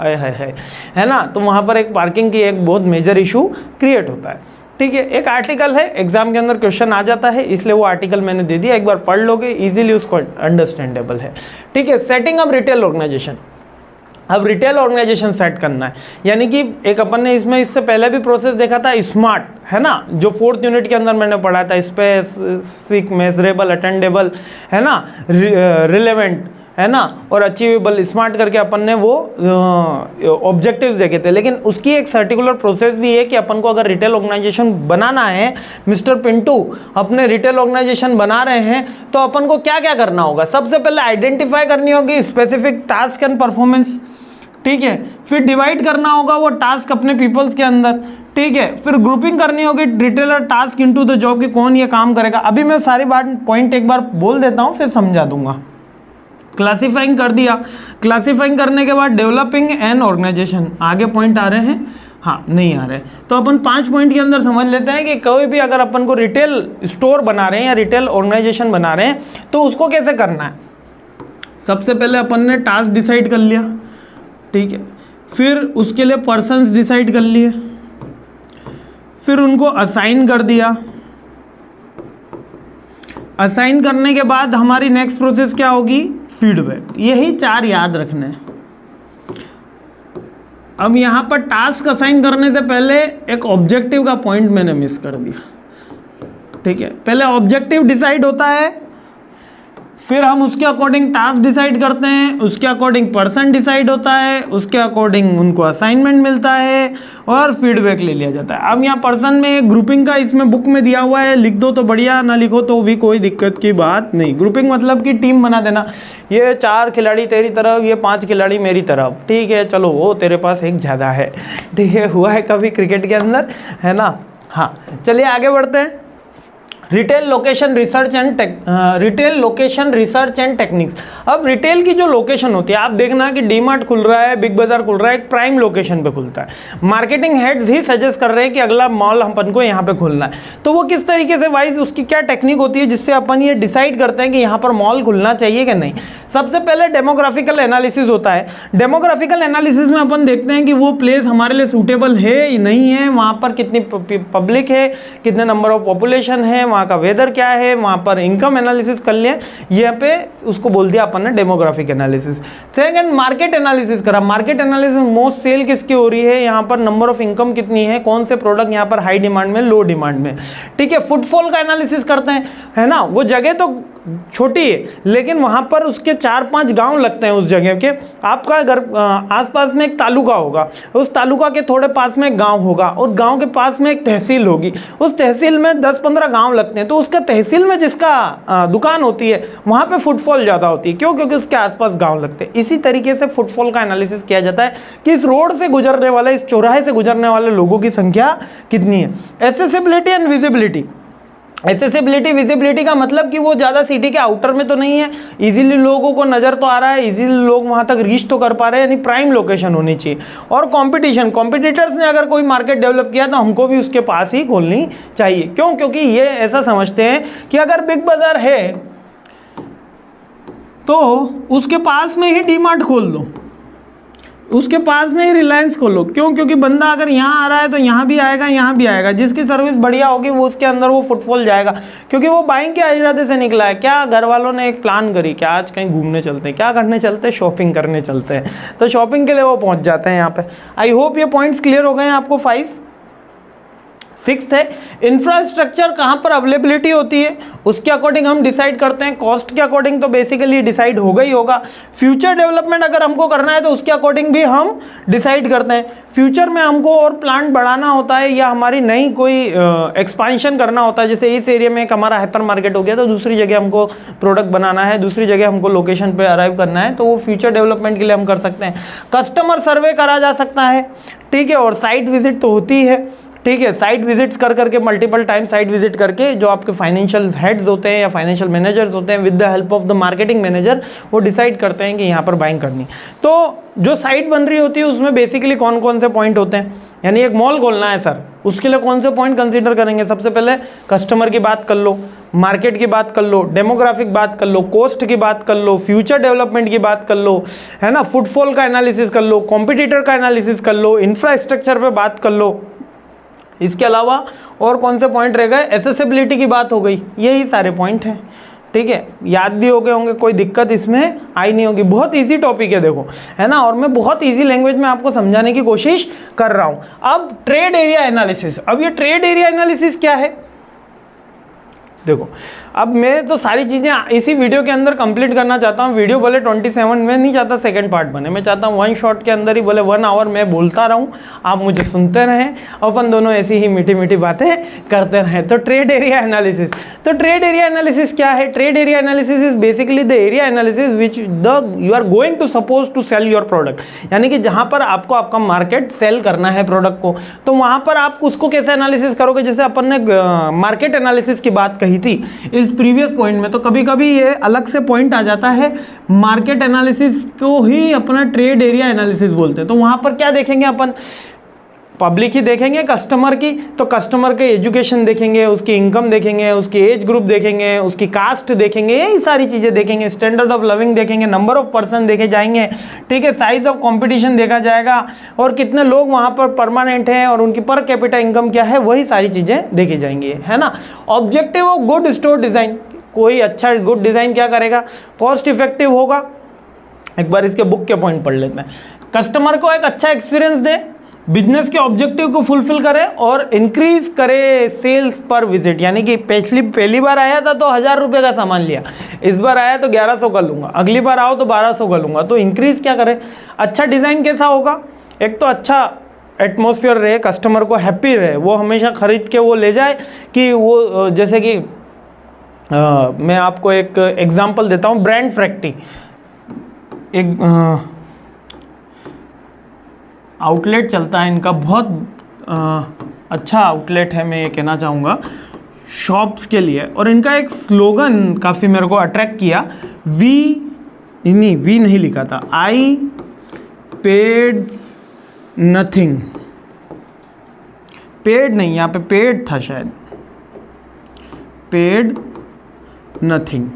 है ना। तो वहाँ पर एक पार्किंग की एक बहुत मेजर इशू क्रिएट होता है, ठीक है। एक आर्टिकल है, एग्जाम के अंदर क्वेश्चन आ जाता है, इसलिए वो आर्टिकल मैंने दे दिया, एक बार पढ़ लोगे, इजीली उसको अंडरस्टैंडेबल है, ठीक है। Setting up retail organisation. अब रिटेल ऑर्गेनाइजेशन सेट करना है, यानी कि एक अपन ने इसमें इससे पहले भी प्रोसेस देखा था, स्मार्ट, है ना, जो 4th यूनिट के अंदर मैंने पढ़ा था, स्पेसिफिक, मेजरेबल, अटेंडेबल, है ना, रिलेवेंट, है ना, और अचीवेबल। स्मार्ट करके अपन ने वो ऑब्जेक्टिव्स देखे थे। लेकिन उसकी एक सर्टिकुलर प्रोसेस भी है कि अपन को अगर रिटेल ऑर्गेनाइजेशन बनाना है, मिस्टर पिंटू अपने रिटेल ऑर्गेनाइजेशन बना रहे हैं, तो अपन को क्या क्या करना होगा। सबसे पहले आइडेंटिफाई करनी होगी स्पेसिफिक टास्क एंड परफॉर्मेंस, ठीक है। फिर डिवाइड करना होगा वो टास्क अपने पीपल्स के अंदर, ठीक है। फिर ग्रुपिंग करनी होगी retailer task into the job, कि कौन ये काम करेगा। अभी मैं सारी बात पॉइंट एक बार बोल देता हूँ, फिर समझा दूंगा। क्लासिफाइंग कर दिया, क्लासिफाइंग करने के बाद डेवलपिंग एन ऑर्गेनाइजेशन। आगे पॉइंट आ रहे हैं? हाँ, नहीं आ रहे। तो अपन 5 पॉइंट के अंदर समझ लेते हैं कि कोई भी अगर अपन को रिटेल स्टोर बना रहे हैं या रिटेल ऑर्गेनाइजेशन बना रहे हैं तो उसको कैसे करना है। सबसे पहले अपन ने टास्क डिसाइड कर लिया, ठीक है। फिर उसके लिए पर्सन्स डिसाइड कर लिए, फिर उनको असाइन कर दिया। असाइन करने के बाद हमारी नेक्स्ट प्रोसेस क्या होगी? फीडबैक। यही 4 याद रखने हैं। अब यहाँ पर टास्क असाइन करने से पहले एक ऑब्जेक्टिव का पॉइंट मैंने मिस कर दिया, ठीक है। पहले ऑब्जेक्टिव डिसाइड होता है, फिर हम उसके अकॉर्डिंग टास्क डिसाइड करते हैं, उसके अकॉर्डिंग पर्सन डिसाइड होता है, उसके अकॉर्डिंग उनको असाइनमेंट मिलता है और फीडबैक ले लिया जाता है। अब यहाँ पर्सन में ग्रुपिंग का इसमें बुक में दिया हुआ है, लिख दो तो बढ़िया, ना लिखो तो भी कोई दिक्कत की बात नहीं। ग्रुपिंग मतलब कि टीम बना देना, ये 4 खिलाड़ी तेरी तरफ, ये 5 खिलाड़ी मेरी तरफ, ठीक है। चलो वो तेरे पास एक ज़्यादा है, ठीक है। हुआ है कभी क्रिकेट के अंदर, है ना। हाँ, चलिए आगे बढ़ते हैं। Retail location research and techniques. अब रिटेल की जो लोकेशन होती है, आप देखना कि डीमार्ट खुल रहा है, बिग बाजार खुल रहा है, एक प्राइम लोकेशन पे खुलता है, मार्केटिंग हेड्स ही सजेस्ट कर रहे हैं कि अगला मॉल अपन को यहाँ पे खोलना है, तो वो किस तरीके से वाइज उसकी क्या टेक्निक होती है जिससे अपन ये डिसाइड करते हैं कि यहाँ पर मॉल खुलना चाहिए कि नहीं। सबसे पहले डेमोग्राफिकल एनालिसिस होता है। डेमोग्राफिकल एनालिसिस में अपन देखते हैं कि वो प्लेस हमारे लिए सूटेबल है या नहीं है, वहाँ पर कितनी पब्लिक है, कितने नंबर ऑफ पॉपुलेशन है, वहाँ का वेदर क्या है, वहाँ पर इनकम एनालिसिस कर लिया, यहाँ पे उसको बोल दिया अपन ने demographic analysis. Second market analysis करा। मार्केट एनालिसिस मोस्ट सेल किसकी हो रही है, यहाँ पर नंबर ऑफ इनकम कितनी है, कौन से प्रोडक्ट यहाँ पर हाई डिमांड में, लो डिमांड में। ठीक है, फुटफॉल का एनालिसिस करते हैं, है ना। वो जगह तो छोटी है लेकिन वहाँ पर उसके 4-5 गांव लगते हैं उस जगह के। आपका घर आसपास में एक तालुका होगा, उस तालुका के थोड़े पास में एक गांव होगा, उस गांव के पास में एक तहसील होगी, उस तहसील में 10-15 गांव लगते हैं, तो उसका तहसील में जिसका दुकान होती है वहाँ पे फुटफॉल ज़्यादा होती है। क्यों? क्योंकि उसके आसपास गाँव लगते हैं। इसी तरीके से फुटफॉल का एनालिसिस किया जाता है कि इस रोड से गुजरने वाले, इस चौराहे से गुजरने वाले लोगों की संख्या कितनी है। Accessibility and visibility. Accessibility visibility का मतलब कि वो ज़्यादा सिटी के आउटर में तो नहीं है, इजीली लोगों को नज़र तो आ रहा है, इजीली लोग वहाँ तक रीच तो कर पा रहे हैं, यानी प्राइम लोकेशन होनी चाहिए। और कंपटीशन, कॉम्पिटिटर्स ने अगर कोई मार्केट डेवलप किया तो हमको भी उसके पास ही खोलनी चाहिए। क्यों? क्योंकि ये ऐसा समझते हैं कि अगर बिग बाजार है तो उसके पास में ही डीमार्ट खोल दो, उसके पास में ही रिलायंस खोलो। क्यों? क्योंकि बंदा अगर यहाँ आ रहा है तो यहाँ भी आएगा, यहाँ भी आएगा, जिसकी सर्विस बढ़िया होगी वो उसके अंदर वो फुटफॉल जाएगा, क्योंकि वो बाइंग के इरादे से निकला है। क्या घर वालों ने एक प्लान करी, क्या आज कहीं घूमने चलते हैं, क्या करने चलते हैं, शॉपिंग करने चलते हैं, तो शॉपिंग के लिए वो पहुँच जाते हैं यहाँ पे। आई होप ये पॉइंट्स क्लियर हो गए हैं आपको। 5 6 है इंफ्रास्ट्रक्चर कहाँ पर अवेलेबिलिटी होती है, उसके अकॉर्डिंग हम डिसाइड करते हैं। कॉस्ट के अकॉर्डिंग तो बेसिकली डिसाइड होगा ही होगा। फ्यूचर डेवलपमेंट अगर हमको करना है तो उसके अकॉर्डिंग भी हम डिसाइड करते हैं। फ्यूचर में हमको और प्लांट बढ़ाना होता है या हमारी नई कोई एक्सपांशन करना होता है, जैसे इस एरिया में एक हमारा हाइपर मार्केट हो गया तो दूसरी जगह हमको प्रोडक्ट बनाना है, दूसरी जगह हमको लोकेशन पे अराइव करना है, तो वो फ्यूचर डेवलपमेंट के लिए हम कर सकते हैं। कस्टमर सर्वे करा जा सकता है, ठीक है, और साइट विजिट तो होती है, ठीक है। साइट विजिट्स कर करके मल्टीपल टाइम साइट विजिट करके जो आपके फाइनेंशियल हेड्स होते हैं या फाइनेंशियल मैनेजर्स होते हैं, with the help of the marketing manager, वो डिसाइड करते हैं कि यहाँ पर बाइंग करनी। तो जो साइट बन रही होती है उसमें बेसिकली कौन कौन से पॉइंट होते हैं, यानी एक मॉल खोलना है सर, उसके लिए कौन से पॉइंट कंसीडर करेंगे। सबसे पहले कस्टमर की बात कर लो, मार्केट की बात कर लो, डेमोग्राफिक बात कर लो, कॉस्ट की बात कर लो, फ्यूचर डेवलपमेंट की बात कर लो, है ना, फुटफॉल का एनालिसिस कर लो, कॉम्पिटिटर का एनालिसिस कर लो, इंफ्रास्ट्रक्चर पे बात कर लो। इसके अलावा और कौन से पॉइंट रह गए, एक्सेसिबिलिटी की बात हो गई, यही सारे पॉइंट हैं, ठीक है। याद भी हो गए होंगे, कोई दिक्कत इसमें आई नहीं होगी। बहुत इजी टॉपिक है देखो, है ना, और मैं बहुत इजी लैंग्वेज में आपको समझाने की कोशिश कर रहा हूं। अब ट्रेड एरिया एनालिसिस। अब ये ट्रेड एरिया एनालिसिस क्या है देखो, अब मैं तो सारी चीज़ें इसी वीडियो के अंदर कंप्लीट करना चाहता हूँ। वीडियो बोले 27 में नहीं चाहता सेकंड पार्ट बने, मैं चाहता हूँ 1 शॉट के अंदर ही बोले 1 आवर मैं बोलता रहूँ, आप मुझे सुनते रहें, अपन दोनों ऐसी ही मीठी मीठी बातें करते रहें। तो ट्रेड एरिया एनालिसिस, तो ट्रेड एरिया एनालिसिस क्या है? Trade area analysis is basically the area analysis which you are going to suppose to sell your product, यानी कि जहाँ पर आपको आपका मार्केट सेल करना है प्रोडक्ट को, तो वहाँ पर आप उसको कैसे एनालिसिस करोगे। जैसे अपन ने मार्केट एनालिसिस की बात कही थी इस प्रीवियस पॉइंट में, तो कभी कभी ये अलग से पॉइंट आ जाता है, मार्केट एनालिसिस को ही अपना ट्रेड एरिया एनालिसिस बोलते हैं। तो वहां पर क्या देखेंगे अपन, पब्लिक ही देखेंगे कस्टमर की, तो कस्टमर के एजुकेशन देखेंगे, उसकी इनकम देखेंगे, उसकी एज ग्रुप देखेंगे, उसकी कास्ट देखेंगे, यही सारी चीज़ें देखेंगे, स्टैंडर्ड ऑफ लिविंग देखेंगे, नंबर ऑफ पर्सन देखे जाएंगे, ठीक है, साइज ऑफ कंपटीशन देखा जाएगा, और कितने लोग वहाँ पर परमानेंट हैं और उनकी पर कैपिटा इनकम क्या है, वही सारी चीज़ें देखी जाएंगी, है ना। Objective of good store design, कोई अच्छा गुड डिज़ाइन क्या करेगा, कॉस्ट इफेक्टिव होगा। एक बार इसके बुक के पॉइंट पढ़ लेते हैं। कस्टमर को एक अच्छा एक्सपीरियंस दे, बिजनेस के ऑब्जेक्टिव को फुलफिल करे और इंक्रीज करे सेल्स पर विजिट, यानी कि पहली बार आया था तो 1000 रुपये का सामान लिया, इस बार आया तो 1100 का लूँगा, अगली बार आओ तो 1200 का लूँगा, तो इंक्रीज क्या करे। अच्छा डिज़ाइन कैसा होगा, एक तो अच्छा एटमॉस्फेयर रहे, कस्टमर को हैप्पी रहे, वो हमेशा ख़रीद के वो ले जाए, कि वो जैसे कि मैं आपको एक एग्जांपल देता हूँ, ब्रांड फैक्ट्री एक आउटलेट चलता है इनका, बहुत अच्छा आउटलेट है, मैं ये कहना चाहूँगा, शॉप्स के लिए, और इनका एक स्लोगन काफ़ी मेरे को अट्रैक्ट किया, वी नहीं लिखा था, आई पेड नथिंग, पेड नहीं, यहाँ पे पेड था शायद, पेड नथिंग,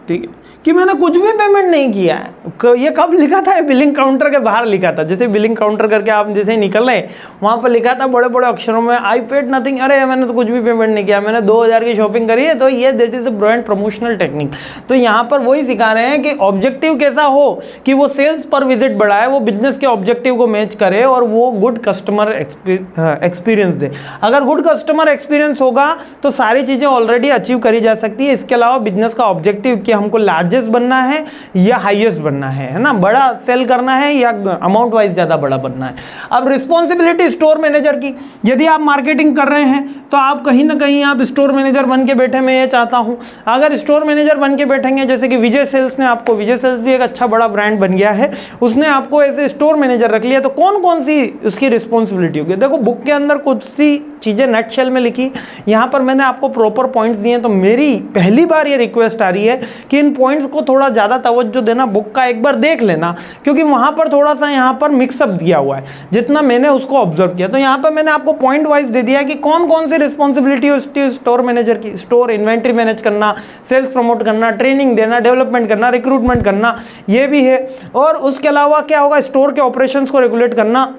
ठीक है, कि मैंने कुछ भी पेमेंट नहीं किया है। ये कब लिखा था? बिलिंग काउंटर के बाहर लिखा था, जैसे बिलिंग काउंटर करके आप जैसे ही निकल रहे वहाँ पर लिखा था बड़े बड़े अक्षरों में, आई पेड नथिंग। अरे मैंने तो कुछ भी पेमेंट नहीं किया, मैंने 2000 की शॉपिंग करी है। तो ये that is the brand promotional technique. तो यहाँ पर वही सिखा रहे हैं कि ऑब्जेक्टिव कैसा हो कि वो सेल्स पर विजिट बढ़ाए, वो बिजनेस के ऑब्जेक्टिव को मैच करे और वो गुड कस्टमर एक्सपीरियंस दे। अगर गुड कस्टमर एक्सपीरियंस होगा तो सारी चीज़ें ऑलरेडी अचीव करी जा सकती है। इसके अलावा बिजनेस का ऑब्जेक्टिव कि हमको लार्जेस्ट बनना है या हाईएस्ट बनना है ना, बड़ा सेल करना है या अमाउंट वाइज ज्यादा बड़ा बनना है। अब रिस्पॉन्सिबिलिटी स्टोर मैनेजर की, यदि आप मार्केटिंग कर रहे हैं तो आप कहीं ना कहीं आप स्टोर मैनेजर बन के बैठे, मैं ये चाहता हूं अगर स्टोर मैनेजर बन के बैठेंगे, जैसे कि विजय सेल्स ने आपको, विजय सेल्स भी एक अच्छा बड़ा ब्रांड बन गया है, उसने आपको ऐसे स्टोर मैनेजर रख लिया, तो कौन कौन सी उसकी रिस्पॉन्सिबिलिटी होगी? देखो बुक के अंदर कुछ सी चीजें नटशेल में लिखी, यहाँ पर मैंने आपको प्रॉपर पॉइंट्स दिए। तो मेरी पहली बार ये रिक्वेस्ट आ रही है कि इन पॉइंट्स को थोड़ा ज़्यादा तवज्जो देना, बुक का एक बार देख लेना, क्योंकि वहाँ पर थोड़ा सा यहाँ पर मिक्सअप दिया हुआ है जितना मैंने उसको ऑब्जर्व किया। तो यहाँ पर मैंने आपको पॉइंट वाइज दे दिया है कि कौन कौन सी रिस्पॉन्सिबिलिटी होती है स्टोर मैनेजर की। स्टोर इन्वेंट्री मैनेज करना, सेल्स प्रमोट करना, ट्रेनिंग देना, डेवलपमेंट करना, रिक्रूटमेंट करना, ये भी है। और उसके अलावा क्या होगा, स्टोर के ऑपरेशंस को रेगुलेट करना।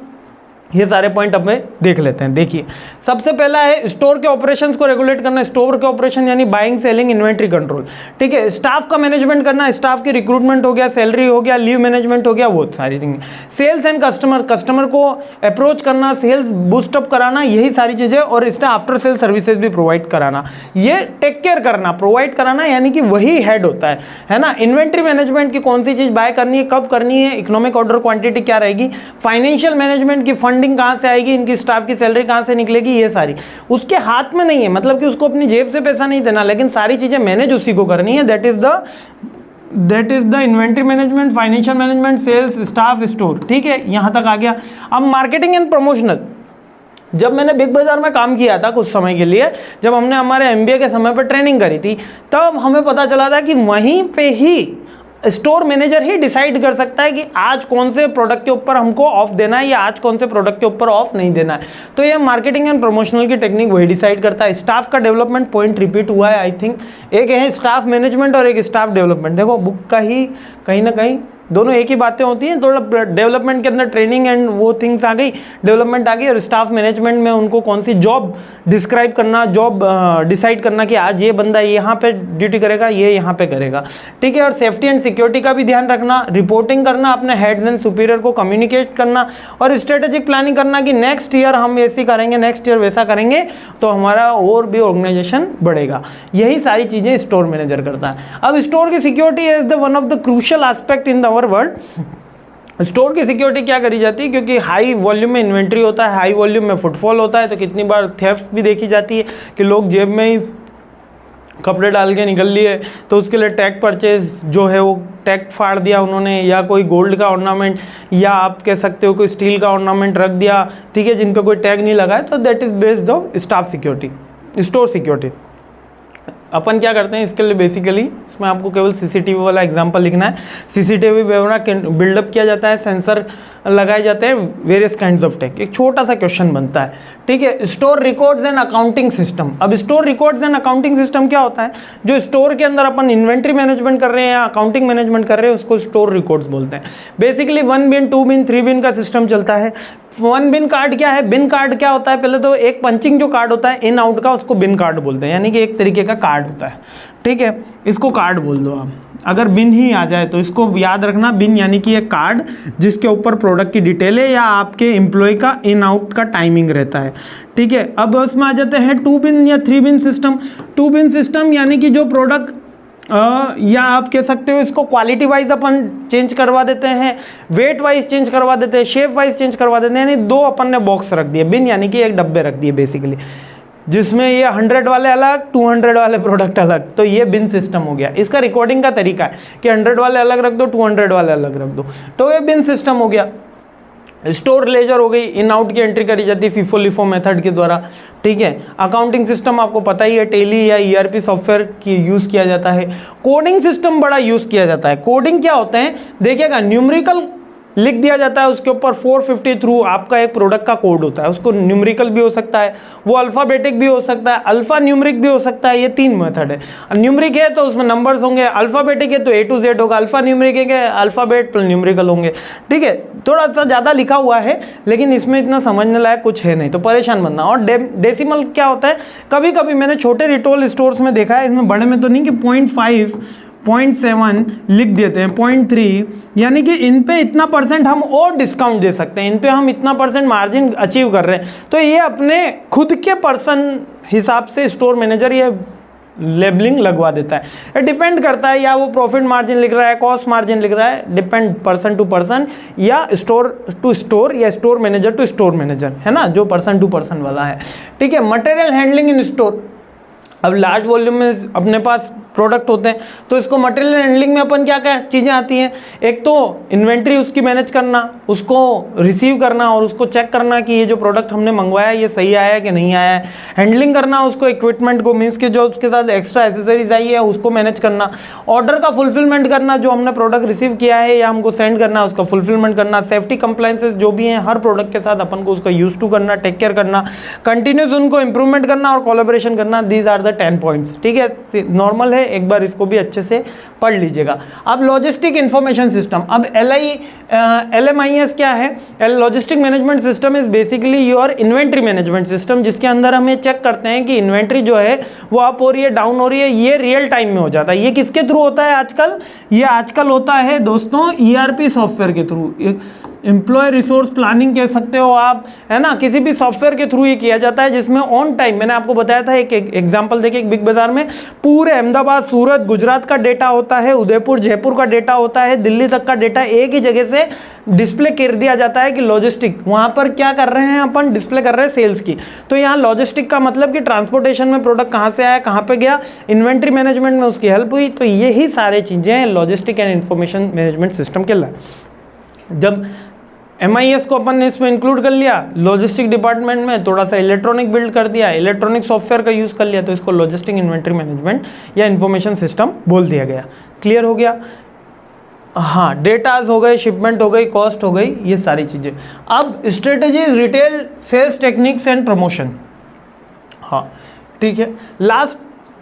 ये सारे पॉइंट अब में देख लेते हैं। देखिए सबसे पहला है स्टोर के ऑपरेशंस को रेगुलेट करना। स्टोर के ऑपरेशन यानी बाइंग, सेलिंग, इन्वेंट्री कंट्रोल, ठीक है। स्टाफ का मैनेजमेंट करना, स्टाफ की रिक्रूटमेंट हो गया, सैलरी हो गया, लीव मैनेजमेंट हो गया, वो सारी thing. Sales and customer, customer को अप्रोच करना, सेल्स बूस्टअप कराना, यही सारी चीजें। और इसमें आफ्टर सेल सर्विसेज भी प्रोवाइड कराना, ये टेक केयर करना, प्रोवाइड कराना, यानी कि वही हेड होता है ना। इन्वेंट्री मैनेजमेंट की कौन सी चीज बाय करनी है, कब करनी है, इकोनॉमिक ऑर्डर क्वांटिटी क्या रहेगी, फाइनेंशियल मैनेजमेंट की फंडिंग कहां से आएगी, इनकी स्टाफ की सैलरी कहां से निकलेगी, ये सारी उसके हाथ में नहीं है, मतलब कि उसको अपनी जेब से पैसा नहीं देना, लेकिन सारी चीजें मैनेज उसी को करनी है। That is the inventory management, financial management, sales, staff, store, ठीक है, यहां तक आ गया। अब मार्केटिंग एंड प्रमोशनल, जब मैंने बिग बाजार में काम किया था कुछ समय के लिए, जब हमने हमारे एमबीए के समय पर ट्रेनिंग करी थी, तब हमें पता चला था कि वहीं पे ही स्टोर मैनेजर ही डिसाइड कर सकता है कि आज कौन से प्रोडक्ट के ऊपर हमको ऑफ देना है या आज कौन से प्रोडक्ट के ऊपर ऑफ नहीं देना है। तो ये मार्केटिंग एंड प्रमोशनल की टेक्निक वही डिसाइड करता है। स्टाफ का डेवलपमेंट पॉइंट रिपीट हुआ है आई थिंक, एक है स्टाफ मैनेजमेंट और एक स्टाफ डेवलपमेंट। देखो बुक का ही कहीं ना कहीं दोनों एक ही बातें होती हैं, थोड़ा डेवलपमेंट के अंदर ट्रेनिंग एंड वो थिंग्स आ गई, डेवलपमेंट आ गई, और स्टाफ मैनेजमेंट में उनको कौन सी जॉब डिस्क्राइब करना, जॉब डिसाइड करना कि आज ये बंदा यहाँ पे ड्यूटी करेगा, ये यहाँ पे करेगा, ठीक है। और सेफ्टी एंड सिक्योरिटी का भी ध्यान रखना, रिपोर्टिंग करना, अपने हेड्स एंड सुपीरियर को कम्युनिकेट करना, और स्ट्रेटेजिक प्लानिंग करना कि नेक्स्ट ईयर हम ऐसी करेंगे, नेक्स्ट ईयर वैसा करेंगे, तो हमारा और भी ऑर्गेनाइजेशन बढ़ेगा। यही सारी चीज़ें स्टोर मैनेजर करता है। अब स्टोर की security is the one of the crucial aspect in our world. Store की सिक्योरिटी क्या करी जाती है, क्योंकि हाई वॉल्यूम में इन्वेंट्री होता है, हाई वॉल्यूम में फुटफॉल होता है, तो कितनी बार थेफ्ट भी देखी जाती है कि लोग जेब में ही कपड़े डाल के निकल लिए, तो उसके लिए टैग परचेज जो है वो टैग फाड़ दिया उन्होंने, या कोई गोल्ड का ऑर्नामेंट, या आप कह सकते हो कोई स्टील का ऑर्नामेंट रख दिया, ठीक है, जिन पे कोई टैग नहीं लगा है। तो that is based of staff security, store security. अपन क्या करते हैं इसके लिए, बेसिकली इसमें आपको केवल सीसीटीवी वाला एग्जांपल लिखना है। सीसीटीवी कैमरा बिल्डअप किया जाता है, सेंसर लगाए जाते हैं, वेरियस काइंड्स ऑफ टेक। एक छोटा सा क्वेश्चन बनता है, ठीक है। Store records and accounting system. अब store records and accounting system क्या होता है, जो स्टोर के अंदर अपन इन्वेंट्री मैनेजमेंट कर रहे हैं या अकाउंटिंग मैनेजमेंट कर रहे हैं, उसको स्टोर रिकॉर्ड्स बोलते हैं। बेसिकली 1 बिन, 2 बिन, 3 बिन का सिस्टम चलता है। 1 बिन कार्ड क्या है, बिन कार्ड क्या होता है, पहले तो एक पंचिंग जो कार्ड होता है इन आउट का, उसको बिन कार्ड बोलते हैं, यानी कि एक तरीके का कार्ड होता है, ठीक है, इसको कार्ड बोल दो आप। अगर बिन ही आ जाए तो इसको याद रखना, बिन यानी कि एक कार्ड जिसके ऊपर प्रोडक्ट की डिटेल है या आपके एम्प्लॉय का इन आउट का टाइमिंग रहता है, ठीक है। अब उसमें आ जाते हैं 2 बिन या 3 बिन सिस्टम। 2 बिन सिस्टम यानी कि जो प्रोडक्ट या आप कह सकते हो इसको क्वालिटी वाइज अपन चेंज करवा देते हैं, वेट वाइज चेंज करवा देते हैं, शेप वाइज चेंज करवा देते हैं, यानी 2 अपन ने बॉक्स रख दिए। बिन यानी कि एक डब्बे रख दिए बेसिकली, जिसमें ये 100 वाले अलग, 200 वाले प्रोडक्ट अलग, तो ये बिन सिस्टम हो गया। इसका रिकॉर्डिंग का तरीका है कि 100 वाले अलग रख दो, 200 वाले अलग रख दो, तो ये बिन सिस्टम हो गया। स्टोर लेजर हो गई, इन आउट की एंट्री करी जाती है फीफो लिफो मेथड के द्वारा, ठीक है। अकाउंटिंग सिस्टम आपको पता ही है, टेली या ईआरपी सॉफ्टवेयर की यूज़ किया जाता है। कोडिंग सिस्टम बड़ा यूज़ किया जाता है। कोडिंग क्या होते हैं देखिएगा, न्यूमेरिकल लिख दिया जाता है, उसके ऊपर 450 थ्रू आपका एक प्रोडक्ट का कोड होता है, उसको न्यूमेरिकल भी हो सकता है, वो अल्फ़ाबेटिक भी हो सकता है, अल्फ़ा न्यूमेरिक भी हो सकता है। ये 3 मेथड है। न्यूमेरिक है तो उसमें नंबर्स होंगे, अल्फ़ाबेटिक है तो A to Z होगा, अल्फ़ा न्यूमेरिक है अल्फ़ाबेट प्लस न्यूमेरिकल होंगे, ठीक है। थोड़ा सा ज़्यादा लिखा हुआ है लेकिन इसमें इतना समझने लायक कुछ है नहीं, तो परेशान बनना। और डेसिमल क्या होता है, कभी कभी मैंने छोटे रिटेल स्टोर्स में देखा है, इसमें बड़े में तो नहीं, कि 0.5 0.7 लिख देते हैं, 0.3, यानी कि इन पे इतना % हम और डिस्काउंट दे सकते हैं, इन पे हम इतना % मार्जिन अचीव कर रहे हैं। तो ये अपने खुद के पर्सन हिसाब से स्टोर मैनेजर ये लेबलिंग लगवा देता है। ये डिपेंड करता है, या वो प्रॉफिट मार्जिन लिख रहा है, कॉस्ट मार्जिन लिख रहा है, डिपेंड पर्सन टू पर्सन, या स्टोर टू स्टोर, या store manager to store manager, है ना, जो पर्सन टू पर्सन वाला है, ठीक है। मटेरियल हैंडलिंग इन स्टोर, अब लार्ज वॉल्यूम में अपने पास प्रोडक्ट होते हैं तो इसको मटेरियल हैंडलिंग में अपन क्या क्या चीज़ें आती हैं, एक तो इन्वेंट्री उसकी मैनेज करना, उसको रिसीव करना और उसको चेक करना कि ये जो प्रोडक्ट हमने मंगवाया ये सही आया है कि नहीं आया है, हैंडलिंग करना उसको इक्विपमेंट को, मीन्स कि जो उसके साथ एक्स्ट्रा एसेसरीज आई है उसको मैनेज करना, ऑर्डर का फुलफिलमेंट करना, जो हमने प्रोडक्ट रिसीव किया है या हमको सेंड करना है उसका फुलफिलमेंट करना, सेफ्टी कंप्लायंसेस जो भी हैं हर प्रोडक्ट के साथ अपन को उसका यूज टू करना, टेक केयर करना, कंटिन्यूस उनको इंप्रूवमेंट करना और कोलैबोरेशन करना। दीज आर द 10 पॉइंट्स, ठीक है, नॉर्मल है, एक बार इसको भी अच्छे से पढ़ लीजिएगा। अब लॉजिस्टिक इंफॉर्मेशन सिस्टम, अब LMIS क्या है, logistic management system is basically your inventory management system, जिसके अंदर हम ये चेक करते हैं कि इन्वेंट्री जो है वो अप हो रही है, डाउन हो रही है, ये रियल टाइम में हो जाता है। ये किसके थ्रू होता है आजकल, ये आजकल होता है दोस्तों ERP सॉफ्टवेयर के थ्रू, एम्प्लॉय रिसोर्स प्लानिंग कह सकते हो आप, है ना, किसी भी सॉफ्टवेयर के थ्रू ये किया जाता है, जिसमें ऑन टाइम, मैंने आपको बताया था एक एग्जांपल देखिए, एक बिग बाजार में पूरे अहमदाबाद, सूरत, गुजरात का डेटा होता है, उदयपुर, जयपुर का डेटा होता है, दिल्ली तक का डेटा एक ही जगह से डिस्प्ले कर दिया जाता है कि लॉजिस्टिक, वहां पर क्या कर रहे हैं अपन, डिस्प्ले कर रहे हैं सेल्स की। तो यहाँ लॉजिस्टिक का मतलब कि ट्रांसपोर्टेशन में प्रोडक्ट कहाँ से आया, कहाँ पे गया, इन्वेंट्री मैनेजमेंट में उसकी हेल्प हुई। तो यही सारी चीजें logistic and information management system के लिए। जब MIS को अपन ने इसमें इंक्लूड कर लिया, लॉजिस्टिक डिपार्टमेंट में थोड़ा सा इलेक्ट्रॉनिक बिल्ड कर दिया, इलेक्ट्रॉनिक सॉफ्टवेयर का यूज़ कर लिया, तो इसको लॉजिस्टिक इन्वेंट्री मैनेजमेंट या इंफॉर्मेशन सिस्टम बोल दिया गया। क्लियर हो गया? हाँ, डेटाज हो गए, शिपमेंट हो गई, कॉस्ट हो गई, ये सारी चीज़ें। अब strategies, retail sales techniques and promotion, हाँ ठीक है, लास्ट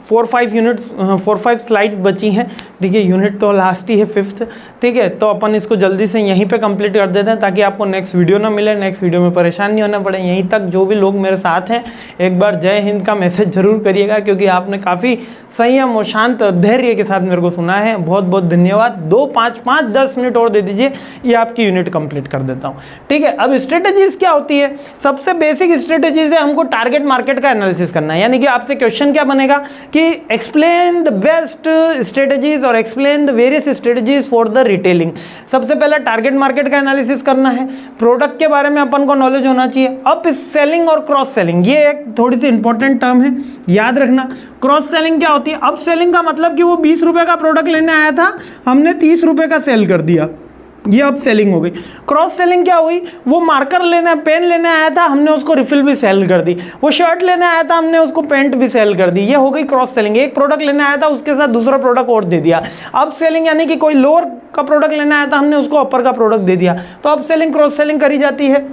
4-5 स्लाइड्स बची हैं, ठीक है, यूनिट तो लास्ट ही है 5th, ठीक है। तो अपन इसको जल्दी से यहीं पे कंप्लीट कर देते हैं ताकि आपको नेक्स्ट वीडियो ना मिले, नेक्स्ट वीडियो में परेशान नहीं होना पड़े। यहीं तक जो भी लोग मेरे साथ हैं एक बार जय हिंद का मैसेज जरूर करिएगा, क्योंकि आपने काफ़ी संयम और शांत धैर्य के साथ मेरे को सुना है, बहुत बहुत धन्यवाद। 5-10 मिनट और दे दीजिए, ये आपकी यूनिट कंप्लीट कर देता हूँ, ठीक है। अब स्ट्रेटेजीज क्या होती है, सबसे बेसिक स्ट्रेटेजीज है हमको टारगेट मार्केट का एनालिसिस करना है, यानी कि आपसे क्वेश्चन क्या बनेगा कि एक्सप्लेन द बेस्ट स्ट्रेटेजीज और explain the various strategies for the retailing. सबसे पहला टारगेट मार्केट का एनालिसिस करना है, प्रोडक्ट के बारे में अपन को नॉलेज होना चाहिए। अप सेलिंग और क्रॉस सेलिंग, ये एक थोड़ी सी इंपॉर्टेंट टर्म है, याद रखना। क्रॉस सेलिंग क्या होती है, अप सेलिंग का मतलब कि वो 20 रुपए का प्रोडक्ट लेने आया था, हमने 30 रुपए का सेल कर दिया, ये अब सेलिंग हो गई। क्रॉस सेलिंग क्या हुई, वो मार्कर लेने, पेन लेने आया था, हमने उसको रिफिल भी सेल कर दी। वो शर्ट लेने आया था, हमने उसको पैंट भी सेल कर दी, ये हो गई क्रॉस सेलिंग। एक प्रोडक्ट लेने आया था, उसके साथ दूसरा प्रोडक्ट और दे दिया। अब सेलिंग यानी कि कोई लोअर का प्रोडक्ट लेने आया था, हमने उसको अपर का प्रोडक्ट दे दिया। तो अब सेलिंग, क्रॉस सेलिंग करी जाती है।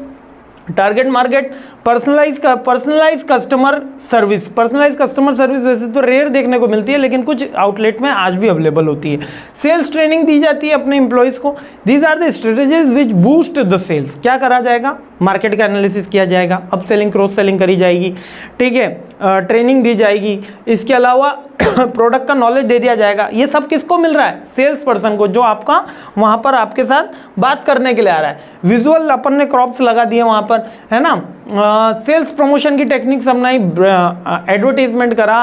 Target market, personalise customer service. Personalise customer service वैसे तो रेयर देखने को मिलती है, लेकिन कुछ आउटलेट में आज भी अवेलेबल होती है। सेल्स ट्रेनिंग दी जाती है अपने एम्प्लॉइज को। These are the strategies which boost the sales. क्या करा जाएगा, मार्केट का एनालिसिस किया जाएगा, अप सेलिंग, क्रॉस सेलिंग करी जाएगी, ठीक है, ट्रेनिंग दी जाएगी। इसके अलावा प्रोडक्ट का नॉलेज दे दिया जाएगा। ये सब किसको मिल रहा है, सेल्स पर्सन को, जो आपका वहां पर आपके साथ बात करने के लिए आ रहा है। विजुअल अपन ने क्रॉप्स लगा दिए वहां पर, है ना, सेल्स प्रमोशन की टेक्निक्स अपनाई, एडवर्टीजमेंट करा,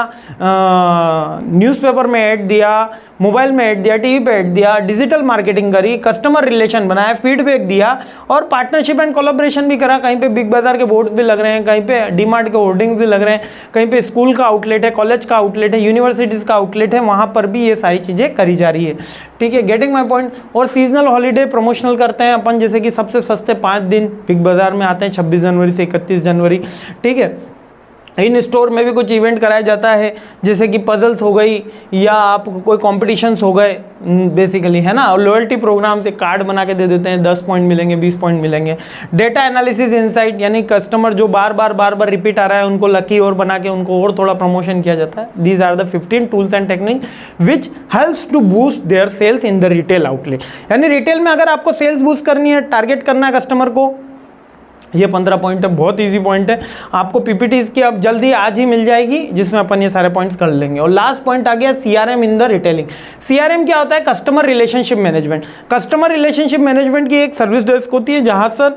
न्यूज़पेपर में ऐड दिया, मोबाइल में ऐड दिया, टीवी पे ऐड दिया, डिजिटल मार्केटिंग करी, कस्टमर रिलेशन बनाया, फीडबैक दिया और पार्टनरशिप एंड कोलैबोरेशन भी करा। कहीं पे बिग बाजार के बोर्ड्स भी लग रहे हैं, कहीं पे डीमार्ट के होर्डिंग्स भी लग रहे हैं, कहीं पे स्कूल का आउटलेट है, कॉलेज का आउटलेट है, यूनिवर्सिटीज़ का आउटलेट है, वहाँ पर भी ये सारी चीज़ें करी जा रही है। ठीक है, गेटिंग माई पॉइंट। और सीजनल हॉलीडे प्रमोशनल करते हैं अपन, जैसे कि सबसे सस्ते 5 दिन बिग बाजार में आते हैं 26 जनवरी से 31 जनवरी। ठीक है, इन स्टोर में भी कुछ इवेंट कराया जाता है, जैसे कि पजल्स हो गई या आप कोई कॉम्पिटिशन्स हो गए बेसिकली, है ना। और लॉयल्टी प्रोग्राम से कार्ड बना के दे देते हैं, 10 पॉइंट मिलेंगे, 20 पॉइंट मिलेंगे। डेटा एनालिसिस इनसाइट, यानी कस्टमर जो बार बार रिपीट आ रहा है उनको लकी और बना के उनको और थोड़ा प्रमोशन किया जाता है। These are the 15 tools and technique which helps to boost their sales in the retail outlet. यानी रिटेल में अगर आपको सेल्स बूस्ट करनी है, टारगेट करना है कस्टमर को, ये 15 पॉइंट है, बहुत इजी पॉइंट है। आपको पीपीटीज की अब जल्दी आज ही मिल जाएगी, जिसमें अपन ये सारे पॉइंट्स कर लेंगे। और लास्ट पॉइंट आ गया CRM in the retailing. CRM क्या होता है? Customer relationship management. Customer relationship management की एक सर्विस डेस्क होती है जहां सर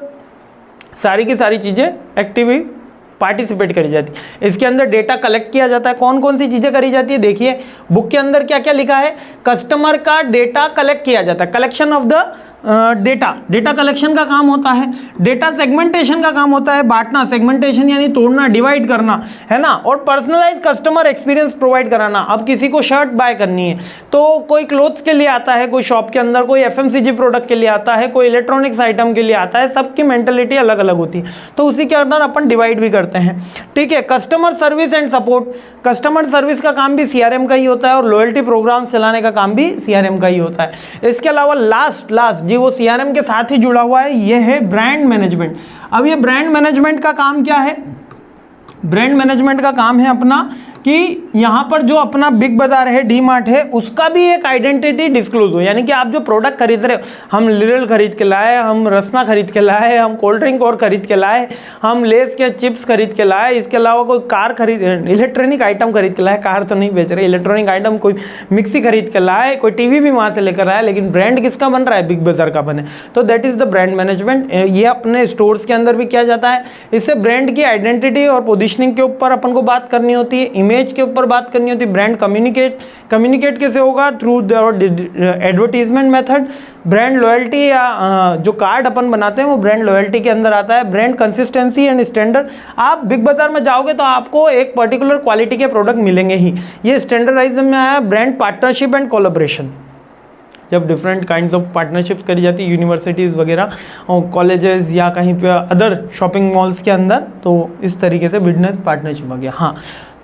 सारी की सारी चीज़ें एक्टिवली पार्टिसिपेट करी जाती है। इसके अंदर डेटा कलेक्ट किया जाता है। कौन कौन सी चीज़ें करी जाती है देखिए, बुक के अंदर क्या क्या लिखा है। कस्टमर का डेटा कलेक्ट किया जाता है, collection of the data, data collection का काम होता है। डेटा सेगमेंटेशन का काम होता है, बांटना, सेगमेंटेशन यानी तोड़ना, डिवाइड करना, है ना। और पर्सनलाइज कस्टमर एक्सपीरियंस प्रोवाइड कराना। अब किसी को शर्ट बाय करनी है तो कोई क्लोथ्स के लिए आता है, कोई शॉप के अंदर, कोई एफएमसीजी प्रोडक्ट के लिए आता है, कोई इलेक्ट्रॉनिक्स आइटम के लिए आता है। सबकी मेंटेलिटी अलग अलग होती है, तो उसी के अंदर अपन डिवाइड भी करते हैं। ठीक है, customer service and support. Customer service का काम भी सीआरएम का ही होता है और लॉयल्टी प्रोग्राम चलाने का काम भी सीआरएम का ही होता है। इसके अलावा लास्ट जी वो सीआरएम के साथ ही जुड़ा हुआ है, ये है ब्रांड मैनेजमेंट। अब ये ब्रांड मैनेजमेंट का काम क्या है? ब्रांड मैनेजमेंट का काम है अपना कि यहाँ पर जो अपना बिग बाजार है, डी मार्ट है, उसका भी एक आइडेंटिटी डिस्क्लोज हो। यानी कि आप जो प्रोडक्ट खरीद रहे हो, हम लिरिल खरीद के लाए, हम रसना खरीद के लाए, हम कोल्ड ड्रिंक और खरीद के लाए, हम लेस के चिप्स खरीद के लाए, इसके अलावा कोई कार खरीद, इलेक्ट्रॉनिक आइटम खरीद के लाए, कार तो नहीं बेच रहे, इलेक्ट्रॉनिक आइटम, कोई मिक्सी खरीद के लाए, कोई टीवी भी वहाँ से लेकर आया, लेकिन ब्रांड किसका बन रहा है? बिग बाजार का बने। तो that is the brand management. ये अपने स्टोर्स के अंदर भी किया जाता है। इससे ब्रांड की आइडेंटिटी और पोजिशनिंग के ऊपर अपन को बात करनी होती है, इमेज के ऊपर बात करनी होती है। ब्रांड कम्युनिकेट कैसे होगा? Through the advertisement method. Brand loyalty या जो कार्ड अपन बनाते हैं वो ब्रांड लॉयल्टी के अंदर आता है। Brand consistency and standard. आप बिग बाजार में जाओगे तो आपको एक पर्टिकुलर क्वालिटी के प्रोडक्ट मिलेंगे ही, ये स्टैंडर्डाइजेशन में आया। ब्रांड पार्टनरशिप एंड कोलैबोरेशन, जब डिफरेंट काइंड्स ऑफ पार्टनरशिप्स करी जाती है यूनिवर्सिटीज़ वगैरह और कॉलेजेस या कहीं पे अदर शॉपिंग मॉल्स के अंदर, तो इस तरीके से बिजनेस पार्टनरशिप हो गया। हाँ,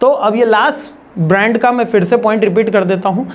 तो अब ये लास्ट ब्रांड का मैं फिर से पॉइंट रिपीट कर देता हूँ।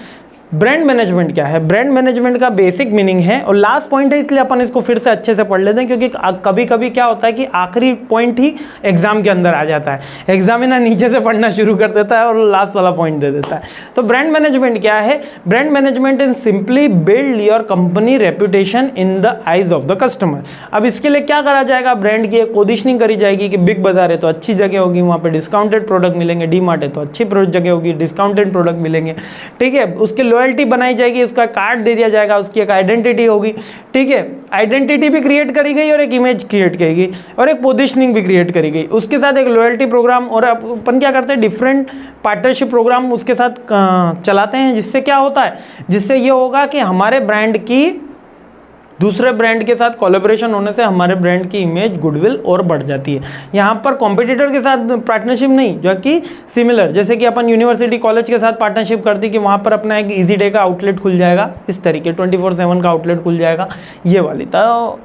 ब्रांड मैनेजमेंट क्या है? ब्रांड मैनेजमेंट का बेसिक मीनिंग है, और लास्ट पॉइंट है इसलिए अपन इसको फिर से अच्छे से पढ़ लेते हैं, क्योंकि कभी कभी क्या होता है कि आखिरी पॉइंट ही एग्जाम के अंदर आ जाता है। एग्जामिनर नीचे से पढ़ना शुरू कर देता है और लास्ट वाला पॉइंट दे देता है। तो ब्रांड मैनेजमेंट क्या है? Brand management is simply build your company reputation in the eyes of the customer. अब इसके लिए क्या करा जाएगा? ब्रांड की एक पोजिशनिंग करी जाएगी कि बिग बाजार है तो अच्छी जगह होगी, वहाँ पे डिस्काउंटेड प्रोडक्ट मिलेंगे, डी मार्ट है तो अच्छी जगह होगी, डिस्काउंटेड प्रोडक्ट मिलेंगे। ठीक है, उसके लॉयल्टी बनाई जाएगी, उसका कार्ड दे दिया जाएगा, उसकी एक आइडेंटिटी होगी। ठीक है, आइडेंटिटी भी क्रिएट करी गई और एक इमेज क्रिएट करी गई और एक पोजीशनिंग भी क्रिएट करी गई, उसके साथ एक लॉयल्टी प्रोग्राम। और अपन क्या करते हैं? डिफरेंट पार्टनरशिप प्रोग्राम उसके साथ चलाते हैं, जिससे क्या होता है? जिससे ये होगा कि हमारे ब्रांड की दूसरे ब्रांड के साथ कोलैबोरेशन होने से हमारे ब्रांड की इमेज, गुडविल और बढ़ जाती है। यहाँ पर कॉम्पिटिटर के साथ पार्टनरशिप नहीं, जो कि सिमिलर, जैसे कि अपन यूनिवर्सिटी कॉलेज के साथ पार्टनरशिप करती कि वहाँ पर अपना एक इजी डे का आउटलेट खुल जाएगा, इस तरीके 24/7 का आउटलेट खुल जाएगा, ये वाली तो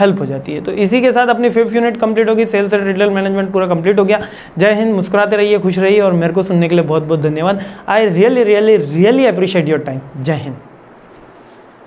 हेल्प हो जाती है। तो इसी के साथ अपनी 5th यूनिट कंप्लीट होगी। सेल्स एंड रिटेल मैनेजमेंट पूरा कंप्लीट हो गया। जय हिंद, मुस्कुराते रहिए, खुश रहिए और मेरे को सुनने के लिए बहुत बहुत धन्यवाद। I really appreciate your time. जय हिंद।